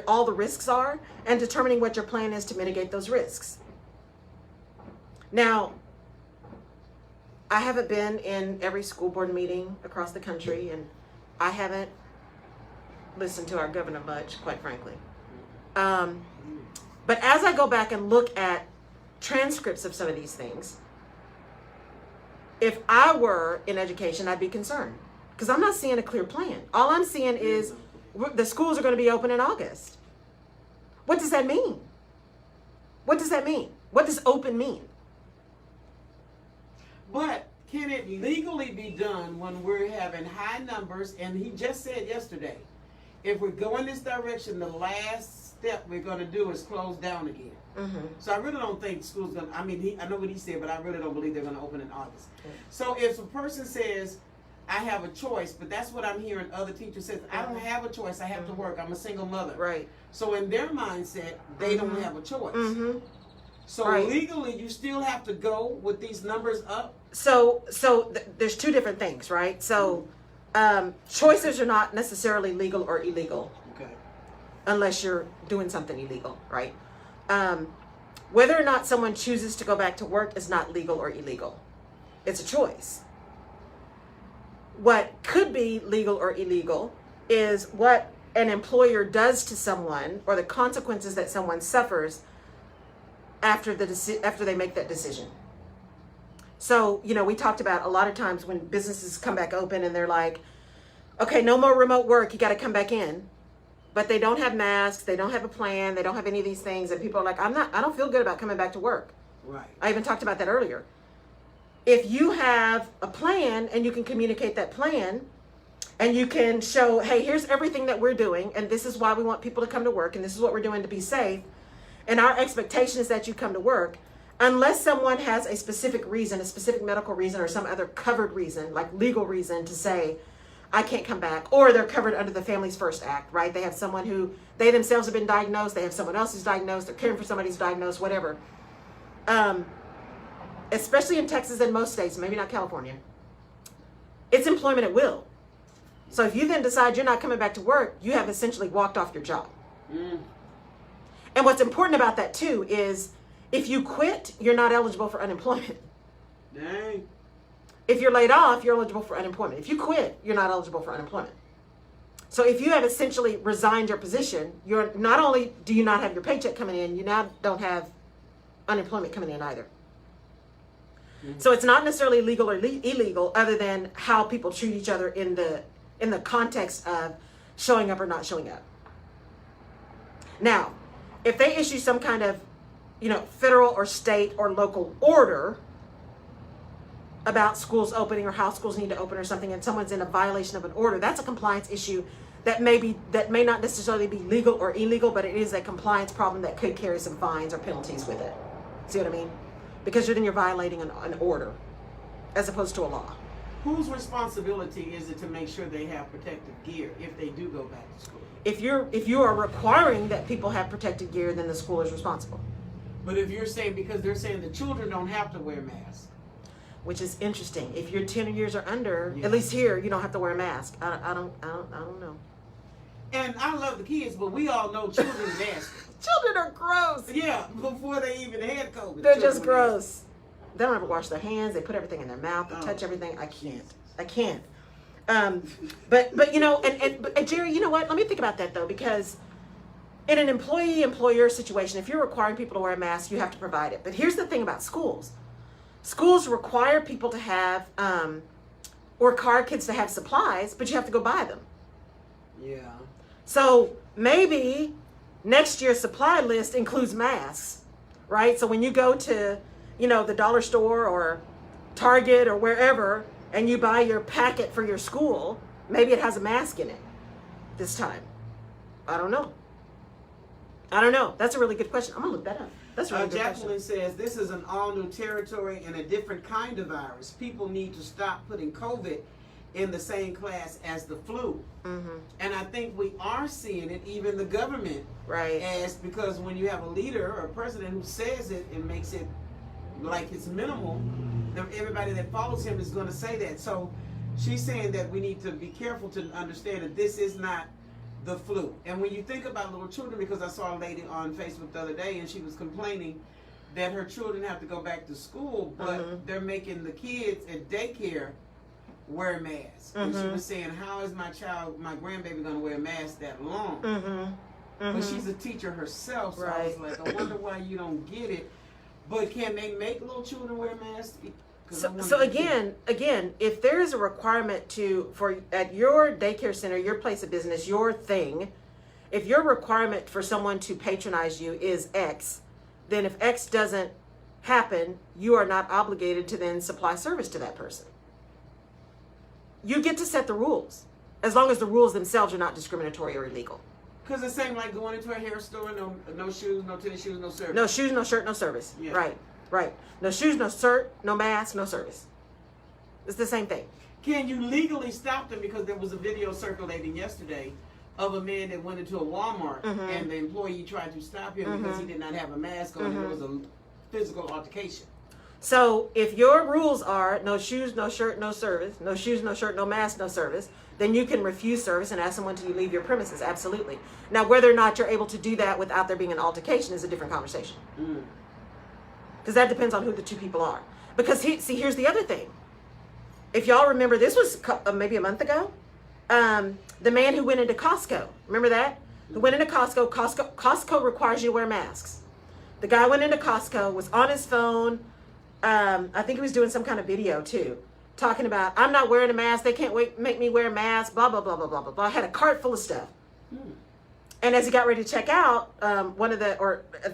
all the risks are and determining what your plan is to mitigate those risks. Now, I haven't been in every school board meeting across the country, and I haven't listened to our governor much, quite frankly. But as I go back and look at transcripts of some of these things, if I were in education, I'd be concerned because I'm not seeing a clear plan. All I'm seeing is the schools are going to be open in August. What does that mean? What does that mean? What does open mean? But can it legally be done when we're having high numbers? And he just said yesterday, if we're going this direction, the last step we're going to do is close down again. Mm-hmm. So I really don't think school's going to, I know what he said, but I really don't believe they're going to open in August. Mm-hmm. So if a person says, I have a choice, but that's what I'm hearing other teachers say, I don't have a choice, I have to work, I'm a single mother. Right. So in their mindset, they don't have a choice. Mm-hmm. So legally, you still have to go with these numbers up? So there's two different things, right? So choices are not necessarily legal or illegal. Okay. Unless you're doing something illegal, right? Whether or not someone chooses to go back to work is not legal or illegal. It's a choice. What could be legal or illegal is what an employer does to someone or the consequences that someone suffers after they make that decision. So, we talked about a lot of times when businesses come back open and they're like, okay, no more remote work, you got to come back in. But they don't have masks, they don't have a plan, they don't have any of these things, and people are like, I don't feel good about coming back to work. Right. I even talked about that earlier. If you have a plan and you can communicate that plan and you can show, hey, here's everything that we're doing and this is why we want people to come to work and this is what we're doing to be safe, and our expectation is that you come to work, unless someone has a specific reason, a specific medical reason or some other covered reason, like legal reason to say, I can't come back, or they're covered under the Families First Act, right? They have someone who, they themselves have been diagnosed, they have someone else who's diagnosed, they're caring for somebody who's diagnosed, whatever. Especially in Texas and most states, maybe not California, it's employment at will. So if you then decide you're not coming back to work, you have essentially walked off your job. Mm. And what's important about that too is if you quit, you're not eligible for unemployment. Dang. If you're laid off, you're eligible for unemployment. If you quit, you're not eligible for unemployment. So if you have essentially resigned your position, you're not only do you not have your paycheck coming in, you now don't have unemployment coming in either. Mm-hmm. So it's not necessarily legal or illegal, other than how people treat each other in the context of showing up or not showing up. Now, if they issue some kind of, federal or state or local order, about schools opening or how schools need to open or something, and someone's in a violation of an order, that's a compliance issue that may not necessarily be legal or illegal, but it is a compliance problem that could carry some fines or penalties with it. See what I mean? Because you're violating an order as opposed to a law. Whose responsibility is it to make sure they have protective gear if they do go back to school? If you are requiring that people have protective gear, then the school is responsible. But if you're saying, because they're saying the children don't have to wear masks. Which is interesting. If you're 10 years or under, Yeah. at least here, you don't have to wear a mask. I don't know. And I love the kids, but we all know children are nasty. Children are gross. Yeah, before they even had COVID. They're children just were gross. They don't ever wash their hands. They put everything in their mouth. They Oh. touch everything. I can't. But you know, and Jerry, you know what? Let me think about that though, because in an employee-employer situation, if you're requiring people to wear a mask, you have to provide it. But here's the thing about schools. Schools require people to have, or require kids to have supplies, but you have to go buy them. Yeah. So maybe next year's supply list includes masks, right? So when you go to, the dollar store or Target or wherever, and you buy your packet for your school, maybe it has a mask in it this time. I don't know. That's a really good question. I'm gonna look that up. That's a really good Jacqueline question. says, this is an all-new territory and a different kind of virus. People need to stop putting COVID in the same class as the flu. Mm-hmm. And I think we are seeing it, even the government, Right. because when you have a leader or a president who says it and makes it like it's minimal, everybody that follows him is going to say that. So she's saying that we need to be careful to understand that this is not the flu. And when you think about little children, because I saw a lady on Facebook the other day and she was complaining that her children have to go back to school, but they're making the kids at daycare wear masks. And she was saying, how is my grandbaby going to wear a mask that long? But she's a teacher herself, so I was like, I wonder why you don't get it. But can they make little children wear masks? So again, if there is a requirement for at your daycare center, your place of business, your thing, if your requirement for someone to patronize you is X, then if X doesn't happen, you are not obligated to then supply service to that person. You get to set the rules, as long as the rules themselves are not discriminatory or illegal. Because it seemed like going into a hair store, no shoes, no tennis shoes, no service. No shoes, no shirt, no service. Yeah. Right. No shoes, no shirt, no mask, no service. It's the same thing. Can you legally stop them? Because there was a video circulating yesterday of a man that went into a Walmart and the employee tried to stop him because he did not have a mask on and it was a physical altercation. So if your rules are no shoes, no shirt, no service, no shoes, no shirt, no mask, no service, then you can refuse service and ask someone to leave your premises. Absolutely. Now, whether or not you're able to do that without there being an altercation is a different conversation. Because that depends on who the two people are. Because here's the other thing. If y'all remember, this was maybe a month ago. The man who went into Costco, remember that? Who went into Costco. Costco requires you to wear masks. The guy went into Costco, was on his phone. I think he was doing some kind of video too, talking about, I'm not wearing a mask. They can't make me wear a mask, blah, blah, blah, blah, blah, blah, blah. Had a cart full of stuff. And as he got ready to check out, I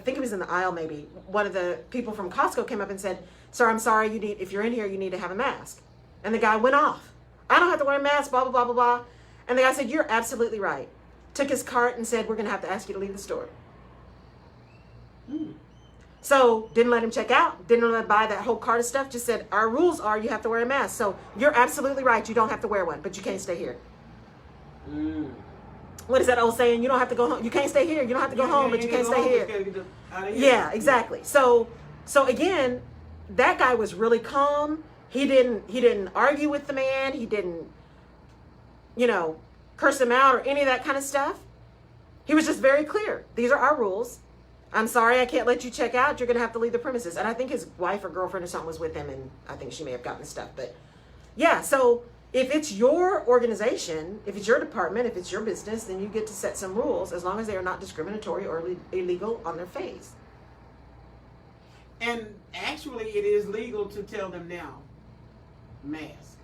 think it was in the aisle maybe, one of the people from Costco came up and said, sir, I'm sorry, if you're in here, you need to have a mask. And the guy went off. I don't have to wear a mask, blah, blah, blah, blah, blah. And the guy said, you're absolutely right. Took his cart and said, we're going to have to ask you to leave the store. So didn't let him check out, didn't let him buy that whole cart of stuff, just said, our rules are you have to wear a mask. So you're absolutely right, you don't have to wear one, but you can't stay here. What is that old saying? You don't have to go home. You can't stay here. You don't have to go home, but you can't stay here. Yeah, exactly. So again, that guy was really calm. He didn't argue with the man. He didn't, curse him out or any of that kind of stuff. He was just very clear. These are our rules. I'm sorry, I can't let you check out. You're going to have to leave the premises. And I think his wife or girlfriend or something was with him, and I think she may have gotten stuff. But yeah, so if it's your organization, if it's your department, if it's your business, then you get to set some rules as long as they are not discriminatory or illegal on their face. And actually, it is legal to tell them now, mask.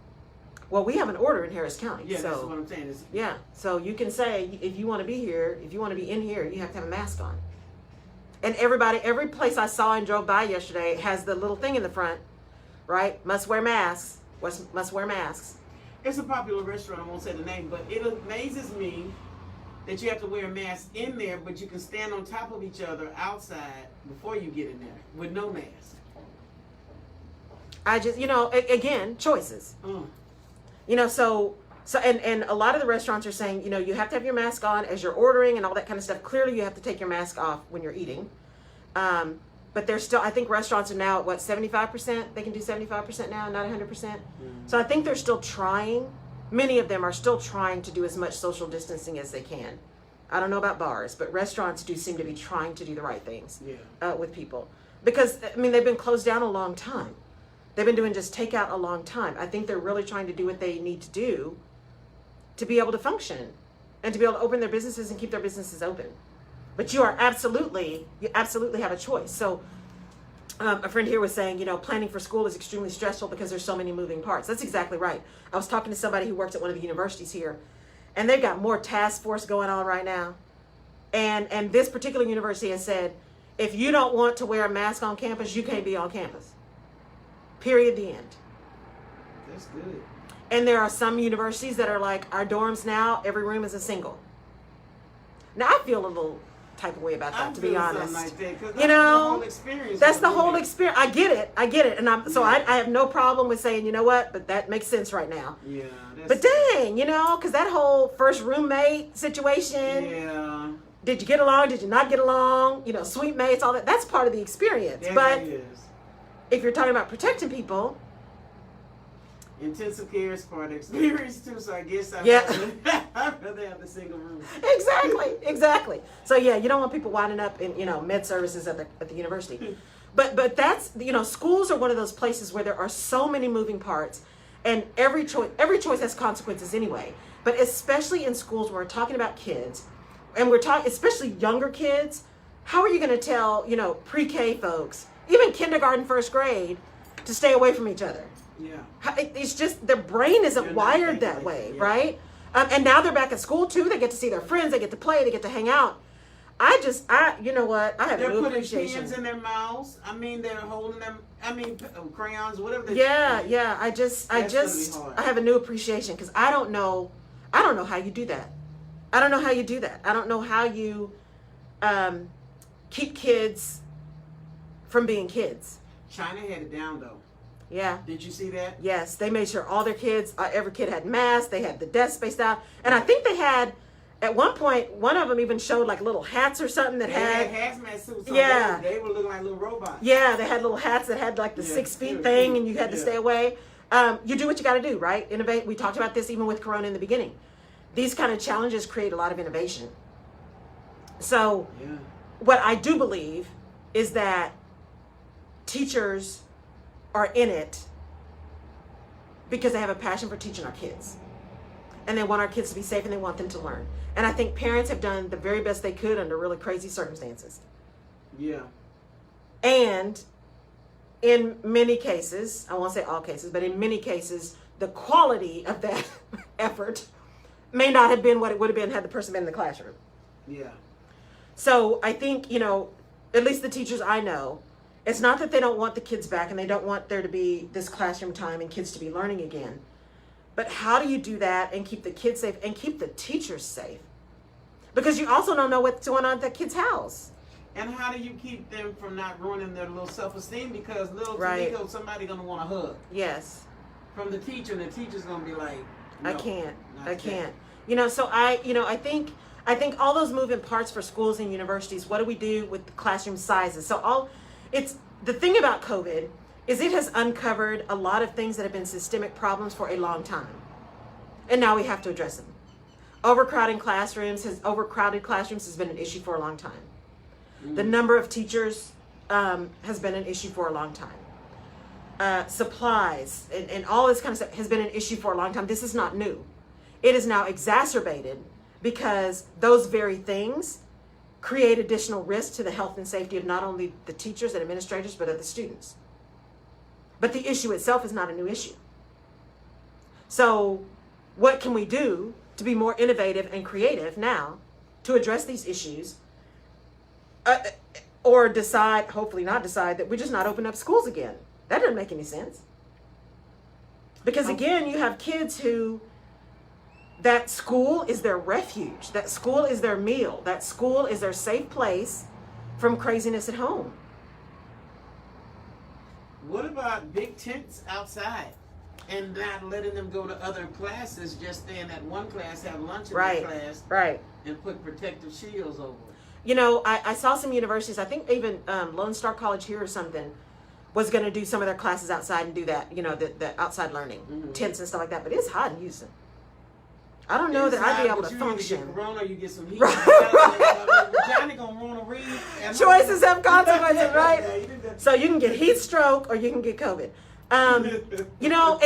Well, we have an order in Harris County. Yeah, so, that's what I'm saying. Yeah, so you can say, if you want to be here, if you want to be in here, you have to have a mask on. And every place I saw and drove by yesterday has the little thing in the front right? Must wear masks. Must wear masks. It's a popular restaurant. I won't say the name, but it amazes me that you have to wear a mask in there, but you can stand on top of each other outside before you get in there with no mask. I just, again, choices. And a lot of the restaurants are saying, you have to have your mask on as you're ordering and all that kind of stuff. Clearly, you have to take your mask off when you're eating. But there's still, I think restaurants are now at 75%? They can do 75% now, not 100%. So I think they're still trying. Many of them are still trying to do as much social distancing as they can. I don't know about bars, but restaurants do seem to be trying to do the right things with people. Because, they've been closed down a long time. They've been doing just takeout a long time. I think they're really trying to do what they need to do to be able to function and to be able to open their businesses and keep their businesses open. But you absolutely have a choice. So a friend here was saying, planning for school is extremely stressful because there's so many moving parts. That's exactly right. I was talking to somebody who works at one of the universities here, and they've got more task force going on right now. And this particular university has said, if you don't want to wear a mask on campus, you can't be on campus. Period, the end. That's good. And there are some universities that are like, our dorms now, every room is a single. Now, I feel a little type of way about that, to be honest. Like that, the whole experience. That's the whole experience. I get it. And I have no problem with saying, you know what, but that makes sense right now. Yeah. But dang, because that whole first roommate situation. Yeah. Did you get along? Did you not get along? Suite mates, all that. That's part of the experience. But if you're talking about protecting people, intensive care is part of the experience too, so I guess I'd rather have the single room. Exactly. So you don't want people winding up in med services at the university. But that's schools are one of those places where there are so many moving parts, and every choice has consequences anyway. But especially in schools where we're talking about kids, and we're talking especially younger kids, how are you going to tell pre-K folks, even kindergarten, first grade, to stay away from each other? Yeah. It's just their brain isn't wired that way, right? And now they're back at school too. They get to see their friends. They get to play. They get to hang out. You know what? I have no appreciation. They're putting pens in their mouths. They're holding them. Crayons, whatever. Yeah. I have a new appreciation because I don't know how you do that. I don't know how you keep kids from being kids. China had it down though. Yeah. Did you see that? Yes, they made sure all their kids, every kid had masks. They had the desk spaced out, and I think they had, at one point, one of them even showed like little hats or something that they had hazmat suits. So yeah, they were looking like little robots. Yeah, they had little hats that had like the 6 feet thing, and you had to stay away. You do what you got to do, right? Innovate. We talked about this even with Corona in the beginning. These kind of challenges create a lot of innovation. So, what I do believe is that teachers are in it because they have a passion for teaching our kids, and they want our kids to be safe, and they want them to learn. And I think parents have done the very best they could under really crazy circumstances. Yeah. And in many cases, I won't say all cases, but in many cases, the quality of that effort may not have been what it would have been had the person been in the classroom. Yeah. So I think, at least the teachers I know, it's not that they don't want the kids back and they don't want there to be this classroom time and kids to be learning again. But how do you do that and keep the kids safe and keep the teachers safe? Because you also don't know what's going on at that kid's house. And how do you keep them from not ruining their little self-esteem? Because little Tamiko, somebody going to want a hug. Yes. From the teacher, and the teacher's going to be like, no, I can't. So I think all those moving parts for schools and universities, what do we do with the classroom sizes? It's the thing about COVID is it has uncovered a lot of things that have been systemic problems for a long time. And now we have to address them. Overcrowded classrooms has been an issue for a long time. The number of teachers has been an issue for a long time. Supplies and all this kind of stuff has been an issue for a long time. This is not new. It is now exacerbated because those very things create additional risk to the health and safety of not only the teachers and administrators, but of the students. But the issue itself is not a new issue. So what can we do to be more innovative and creative now to address these issues? Or hopefully not decide, that we're just not opening up schools again. That doesn't make any sense. Because again, you have kids who, that school is their refuge. That school is their meal. That school is their safe place from craziness at home. What about big tents outside and not letting them go to other classes, just stay in that one class, have lunch in that class, right, and put protective shields over it? You know, I saw some universities, I think even Lone Star College here or something, was going to do some of their classes outside and do that, you know, the outside learning, tents and stuff like that. But it's hot in Houston. I don't know that I'd be able to function. You get corona, you get some heat. Right. Johnny gonna want to read. Choices have consequences, right? So you can get heat stroke or you can get COVID. You know,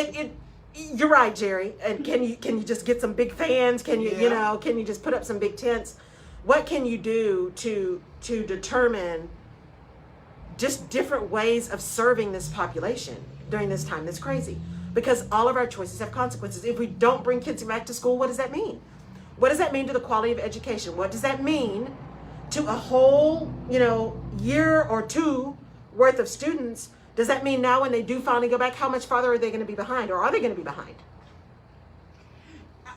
you're right, Jerry. And can you just get some big fans? Can you, you know, can you just put up some big tents? What can you do to determine just different ways of serving this population during this time that's crazy? Because all of our choices have consequences. If we don't bring kids back to school, what does that mean? What does that mean to the quality of education? What does that mean to a whole, you know, year or two worth of students? Does that mean now when they do finally go back, how much farther are they going to be behind, or are they going to be behind?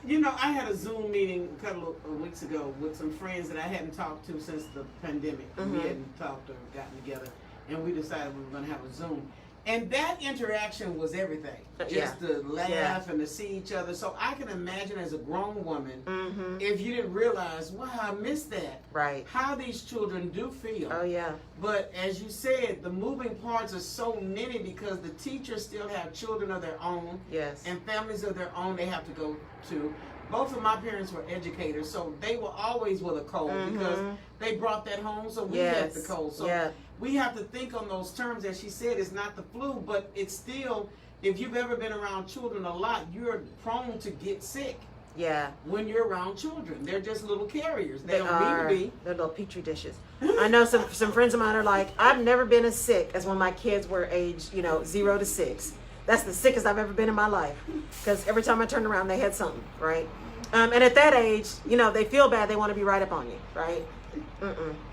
You know, I had a Zoom meeting a couple of weeks ago with some friends that I hadn't talked to since the pandemic. We hadn't talked or gotten together, and we decided we were going to have a Zoom. And that interaction was everything. Just to laugh and to see each other. So I can imagine as a grown woman, if you didn't realize, wow, I missed that. Right. How these children do feel. Oh, yeah. But as you said, the moving parts are so many because the teachers still have children of their own. Yes. And families of their own they have to go to. Both of my parents were educators, so they were always with a cold because they brought that home, so we had the cold. So we have to think on those terms. As she said, it's not the flu, but it's still, if you've ever been around children a lot, you're prone to get sick. Yeah. When you're around children. They're just little carriers. They don't mean to be. They're little petri dishes. I know some friends of mine are like, I've never been as sick as when my kids were aged, 0 to 6. That's the sickest I've ever been in my life. Because every time I turned around, they had something, right? And at that age, they feel bad. They want to be right up on you, right?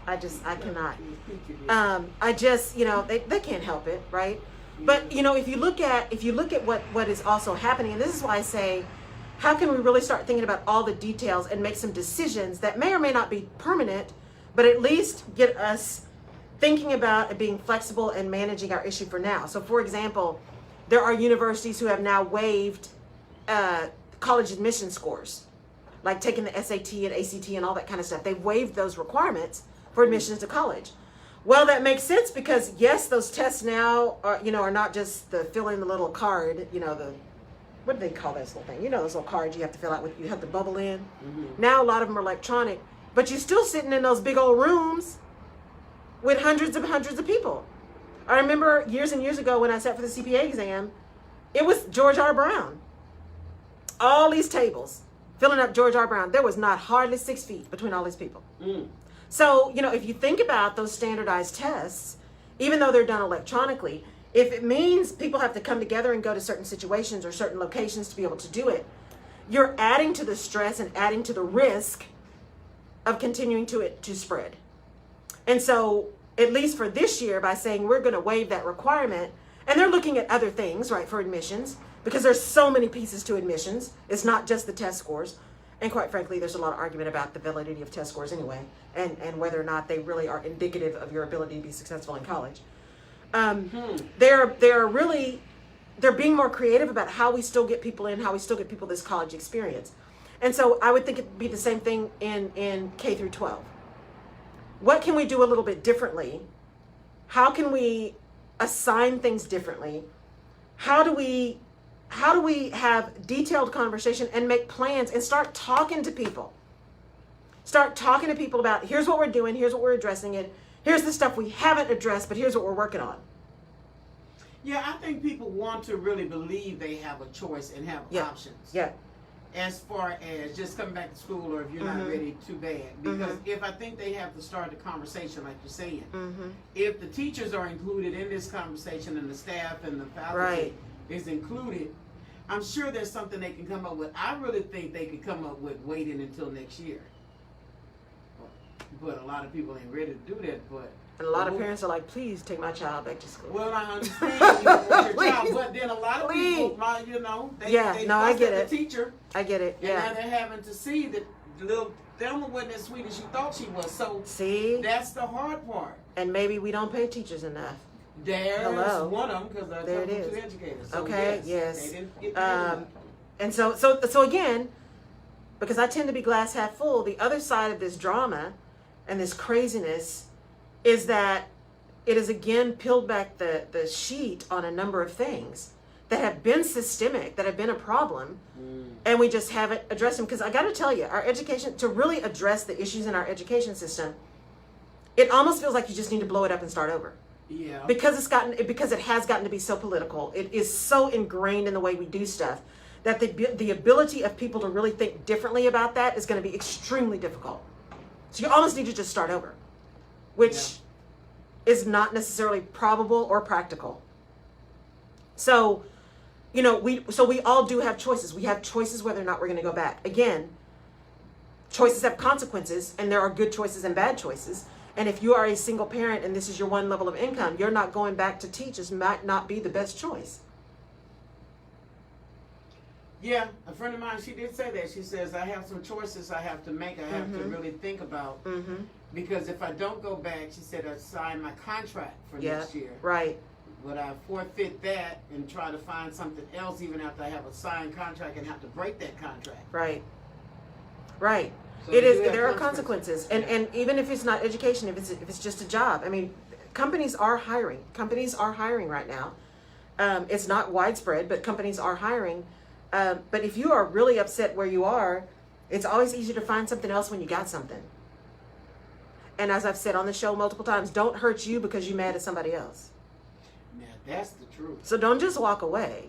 I cannot. They can't help it, right? But, if you look at what is also happening, and this is why I say, how can we really start thinking about all the details and make some decisions that may or may not be permanent, but at least get us thinking about being flexible and managing our issue for now. So, for example, there are universities who have now waived college admission scores, like taking the SAT and ACT and all that kind of stuff. They've waived those requirements for admissions to college. Well, that makes sense because, yes, those tests now are not just the fill in the little card, what do they call this little thing? Those little cards you have to fill out you have to bubble in. Now a lot of them are electronic, but you're still sitting in those big old rooms with hundreds of people. I remember years and years ago when I sat for the CPA exam, it was George R. Brown. All these tables filling up George R. Brown. There was not hardly 6 feet between all these people. So, if you think about those standardized tests, even though they're done electronically, if it means people have to come together and go to certain situations or certain locations to be able to do it, you're adding to the stress and adding to the risk of continuing to spread. And so, at least for this year, by saying we're going to waive that requirement, and they're looking at other things, right, for admissions, because there's so many pieces to admissions. It's not just the test scores. And quite frankly, there's a lot of argument about the validity of test scores anyway, and whether or not they really are indicative of your ability to be successful in college. They're being more creative about how we still get people in, how we still get people this college experience. And so I would think it'd be the same thing in K through 12. What can we do a little bit differently? How can we assign things differently? How do we have detailed conversation and make plans and start talking to people? Start talking to people about, here's what we're doing, here's what we're addressing it, here's the stuff we haven't addressed, but here's what we're working on. Yeah, I think people want to really believe they have a choice and have options. Yeah. As far as just coming back to school, or if you're not ready, too bad. Because if I think they have to start the conversation, like you're saying, if the teachers are included in this conversation and the staff and the faculty is included, I'm sure there's something they can come up with. I really think they could come up with waiting until next year. But a lot of people ain't ready to do that. But And a lot of parents are like, please take my child back to school. Well, I understand you don't want your child, but then a lot of people, you know, they I get it. The teacher. I get it. And now they're having to see that little Thelma wasn't as sweet as she thought she was. So see, that's the hard part. And maybe we don't pay teachers enough. There's one of them because they're two educators. So okay. Yes. They didn't get and so again, because I tend to be glass half full, the other side of this drama and this craziness is that it has again peeled back the sheet on a number of things that have been systemic, that have been a problem, and we just haven't addressed them. Because I got to tell you, our education, to really address the issues in our education system, it almost feels like you just need to blow it up and start over. Yeah. Because it has gotten to be so political. It is so ingrained in the way we do stuff that the ability of people to really think differently about that is going to be extremely difficult. So you almost need to just start over, which is not necessarily probable or practical. So, you know, we all do have choices. We have choices whether or not we're going to go back. Again, choices have consequences, and there are good choices and bad choices. And if you are a single parent and this is your one level of income, you're not going back to teach might not be the best choice. Yeah, a friend of mine, she did say that. She says, I have some choices I have to make. I have to really think about. Because if I don't go back, she said, I sign my contract for next year. Right. Would I forfeit that and try to find something else even after I have a signed contract and have to break that contract? Right. Right. So There are consequences. And even if it's not education, if it's just a job. I mean, companies are hiring. Companies are hiring right now. It's not widespread, but companies are hiring. But if you are really upset where you are, it's always easier to find something else when you got something. And as I've said on the show multiple times, don't hurt you because you're mad at somebody else. Now, that's the truth. So don't just walk away.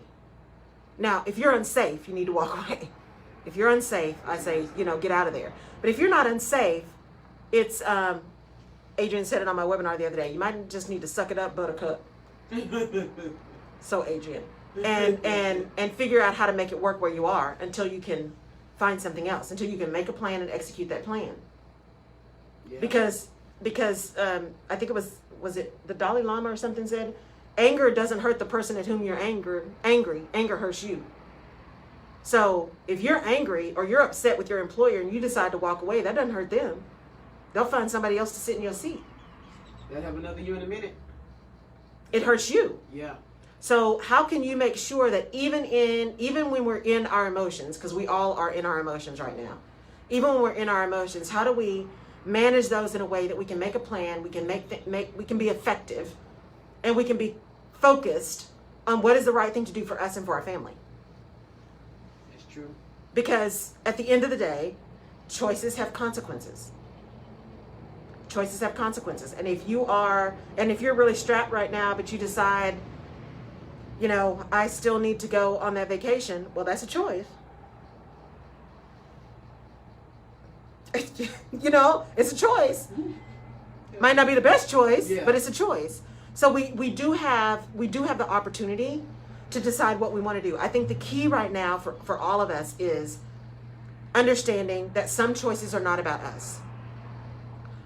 Now, if you're unsafe, you need to walk away. If you're unsafe, I say, get out of there. But if you're not unsafe, it's, Adrian said it on my webinar the other day, you might just need to suck it up, buttercup. So Adrian. And figure out how to make it work where you are until you can find something else, until you can make a plan and execute that plan. Yeah. Because I think it was it the Dalai Lama or something said, anger doesn't hurt the person at whom you're angry. Anger hurts you. So if you're angry or you're upset with your employer and you decide to walk away, that doesn't hurt them. They'll find somebody else to sit in your seat. They'll have another you in a minute. It hurts you. Yeah. So how can you make sure that even when we're in our emotions, because we all are in our emotions right now, even when we're in our emotions, how do we manage those in a way that we can make a plan, we can we can be effective, and we can be focused on what is the right thing to do for us and for our family? That's true. Because at the end of the day, choices have consequences. Choices have consequences. And if you're really strapped right now, but you decide, I still need to go on that vacation, well, that's a choice. It's a choice. Might not be the best choice, but it's a choice. So we do have the opportunity to decide what we want to do. I think the key right now for all of us is understanding that some choices are not about us.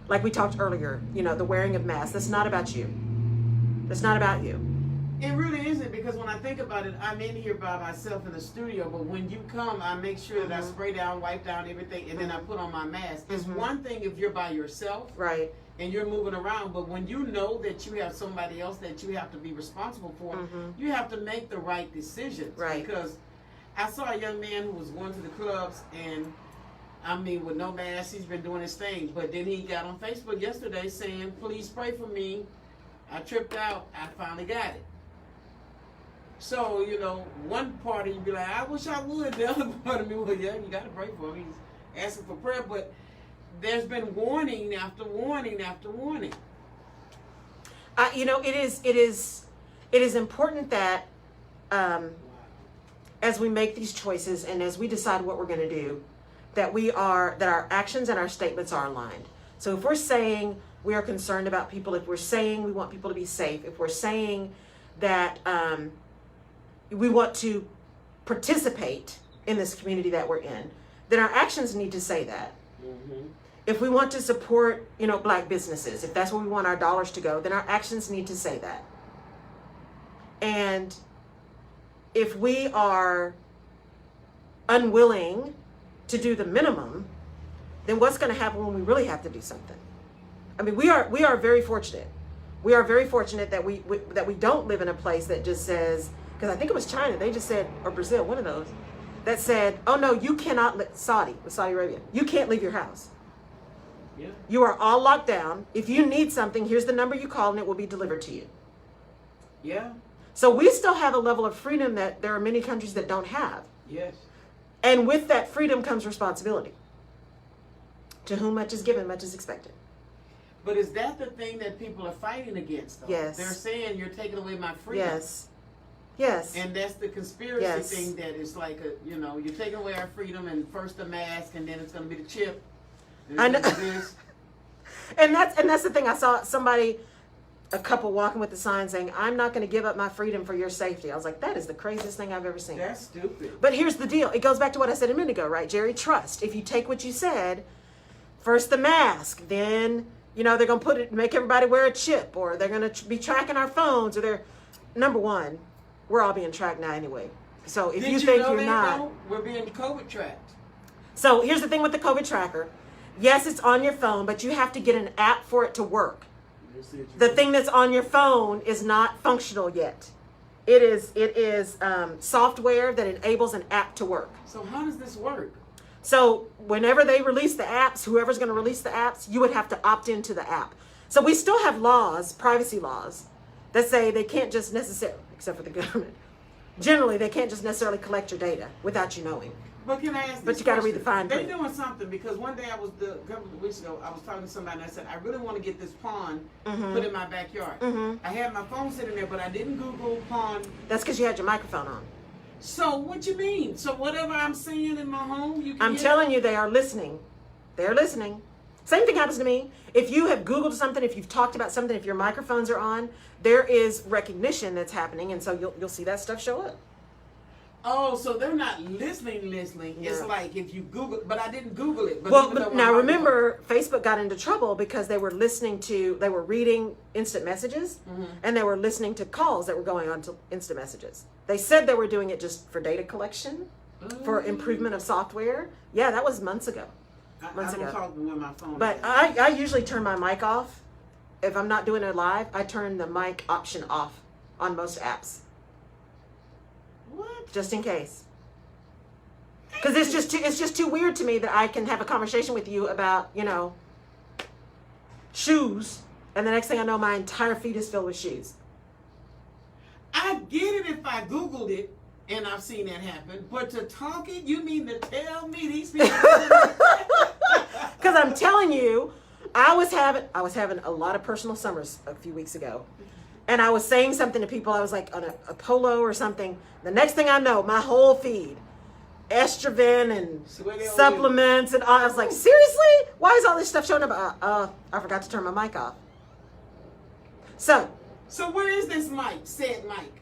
Like we talked earlier, the wearing of masks, that's not about you. That's not about you. It really isn't, because when I think about it, I'm in here by myself in the studio, but when you come, I make sure that I spray down, wipe down everything, and then I put on my mask. It's one thing if you're by yourself, right, and you're moving around, but when you know that you have somebody else that you have to be responsible for, you have to make the right decisions. Right. Because I saw a young man who was going to the clubs, and with no mask, he's been doing his thing, but then he got on Facebook yesterday saying, please pray for me. I tripped out. I finally got it. So, one part of you be like, I wish I would. The other part of me, well, yeah, you got to pray for him. He's asking for prayer. But there's been warning after warning after warning. It is important that as we make these choices and as we decide what we're going to do, that our actions and our statements are aligned. So if we're saying we are concerned about people, if we're saying we want people to be safe, if we're saying that we want to participate in this community that we're in, then our actions need to say that. if we want to support, Black businesses, if that's where we want our dollars to go, then our actions need to say that. And if we are unwilling to do the minimum, then what's going to happen when we really have to do something? I mean, we are very fortunate. We are very fortunate that we don't live in a place that just says, because I think it was China, they just said, or Brazil, one of those, that said, oh no, you cannot, Saudi Arabia, you can't leave your house. Yeah. You are all locked down. If you need something, here's the number you call and it will be delivered to you. Yeah. So we still have a level of freedom that there are many countries that don't have. Yes. And with that freedom comes responsibility. To whom much is given, much is expected. But is that the thing that people are fighting against, though? Yes. They're saying you're taking away my freedom. Yes. Yes. And that's the conspiracy Yes. thing that is like, you're taking away our freedom, and first the mask, and then it's going to be the chip. I know. This. And that's the thing. I saw a couple walking with the sign saying, I'm not going to give up my freedom for your safety. I was like, that is the craziest thing I've ever seen. That's stupid. But here's the deal. It goes back to what I said a minute ago, right, Jerry? Trust. If you take what you said, first the mask, then, they're going to make everybody wear a chip, or they're going to be tracking our phones, or they're, number one, we're all being tracked now anyway. So if you think you're not. Though? We're being COVID tracked. So here's the thing with the COVID tracker. Yes, it's on your phone, but you have to get an app for it to work. The thing that's on your phone is not functional yet. It is software that enables an app to work. So how does this work? So whenever they release the apps, whoever's going to release the apps, you would have to opt into the app. So we still have laws, privacy laws, that say they can't just necessarily, except for the government, generally they can't just necessarily collect your data without you knowing. But can I ask But this you got to read question? the fine print. They're doing something, because one day a couple of weeks ago, I was talking to somebody and I said, I really want to get this pond put in my backyard. I had my phone sitting there, but I didn't Google pond. That's because you had your microphone on. So what you mean? So whatever I'm saying in my home, you can I'm telling you, they are listening. They're listening. Same thing happens to me. If you have Googled something, if you've talked about something, if your microphones are on, there is recognition that's happening, and so you'll see that stuff show up. Oh, so they're not listening. Yeah. It's like if you Google, but I didn't Google it. But Well, but now remember, Facebook got into trouble because they were reading instant messages, and they were listening to calls that were going on to instant messages. They said they were doing it just for data collection, for improvement of software. Yeah, that was months ago. I don't talk with my phone. But I usually turn my mic off. If I'm not doing it live, I turn the mic option off on most apps. What? Just in case. Because it's just too weird to me that I can have a conversation with you about, shoes, and the next thing I know, my entire feed is filled with shoes. I get it if I Googled it, and I've seen that happen. But to talk it, you mean to tell me these people? Because I'm telling you, I was having a lot of personal summers a few weeks ago. And I was saying something to people. I was like on a polo or something. The next thing I know, my whole feed, estrogen and supplements and all. I was like, seriously? Why is all this stuff showing up? I forgot to turn my mic off. So where is this mic? Said mic.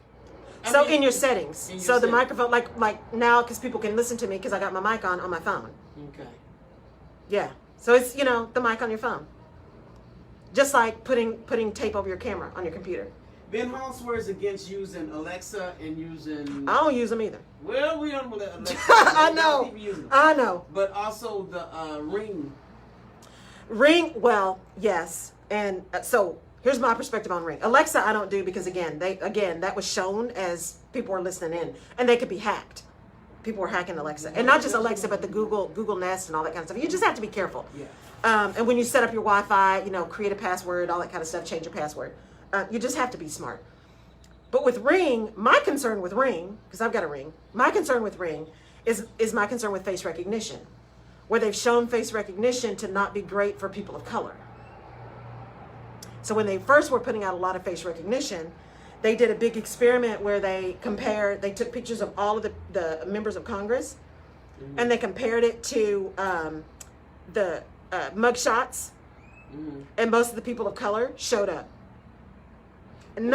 In your settings. The microphone, like now, because people can listen to me because I got my mic on my phone. Okay. Yeah. So it's, the mic on your phone. Just like putting tape over your camera on your computer. Ben Hall swears against using Alexa and using... I don't use them either. Well, we don't know that Alexa. I know. I know. But also the Ring. Ring, well, yes. And so here's my perspective on Ring. Alexa, I don't do because, again, that was shown as people were listening in. And they could be hacked. People were hacking Alexa. And not just Alexa, but the Google Nest and all that kind of stuff. You just have to be careful. Yeah. And when you set up your Wi-Fi, create a password, all that kind of stuff, change your password. You just have to be smart. But with Ring, my concern with Ring, because I've got a Ring, my concern with Ring is my concern with face recognition, where they've shown face recognition to not be great for people of color. So when they first were putting out a lot of face recognition, they did a big experiment where they took pictures of all of the members of Congress, and they compared it to the mugshots, and most of the people of color showed up. And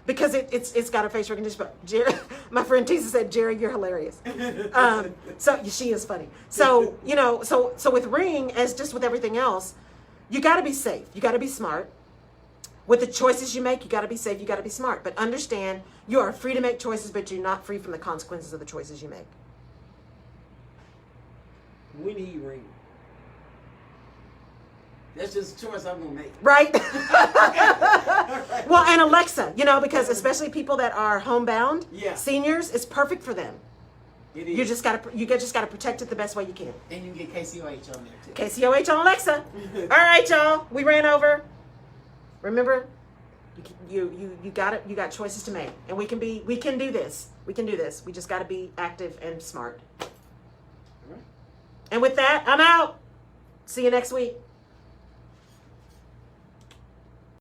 because it's got a face recognition. But Jerry, my friend Tisa said, Jerry, you're hilarious. So she is funny. So so with Ring, as just with everything else, you got to be safe. You got to be smart. With the choices you make, you got to be safe. You got to be smart. But understand, you are free to make choices, but you're not free from the consequences of the choices you make. We need Ring. That's just a choice I'm gonna make. Right? Well, and Alexa, because especially people that are homebound, seniors, it's perfect for them. It is. You just gotta protect it the best way you can. And you can get KCOH on there too. KCOH on Alexa. All right, y'all. We ran over. Remember, you got it. You got choices to make, and we can do this. We can do this. We just got to be active and smart. All right. And with that, I'm out. See you next week.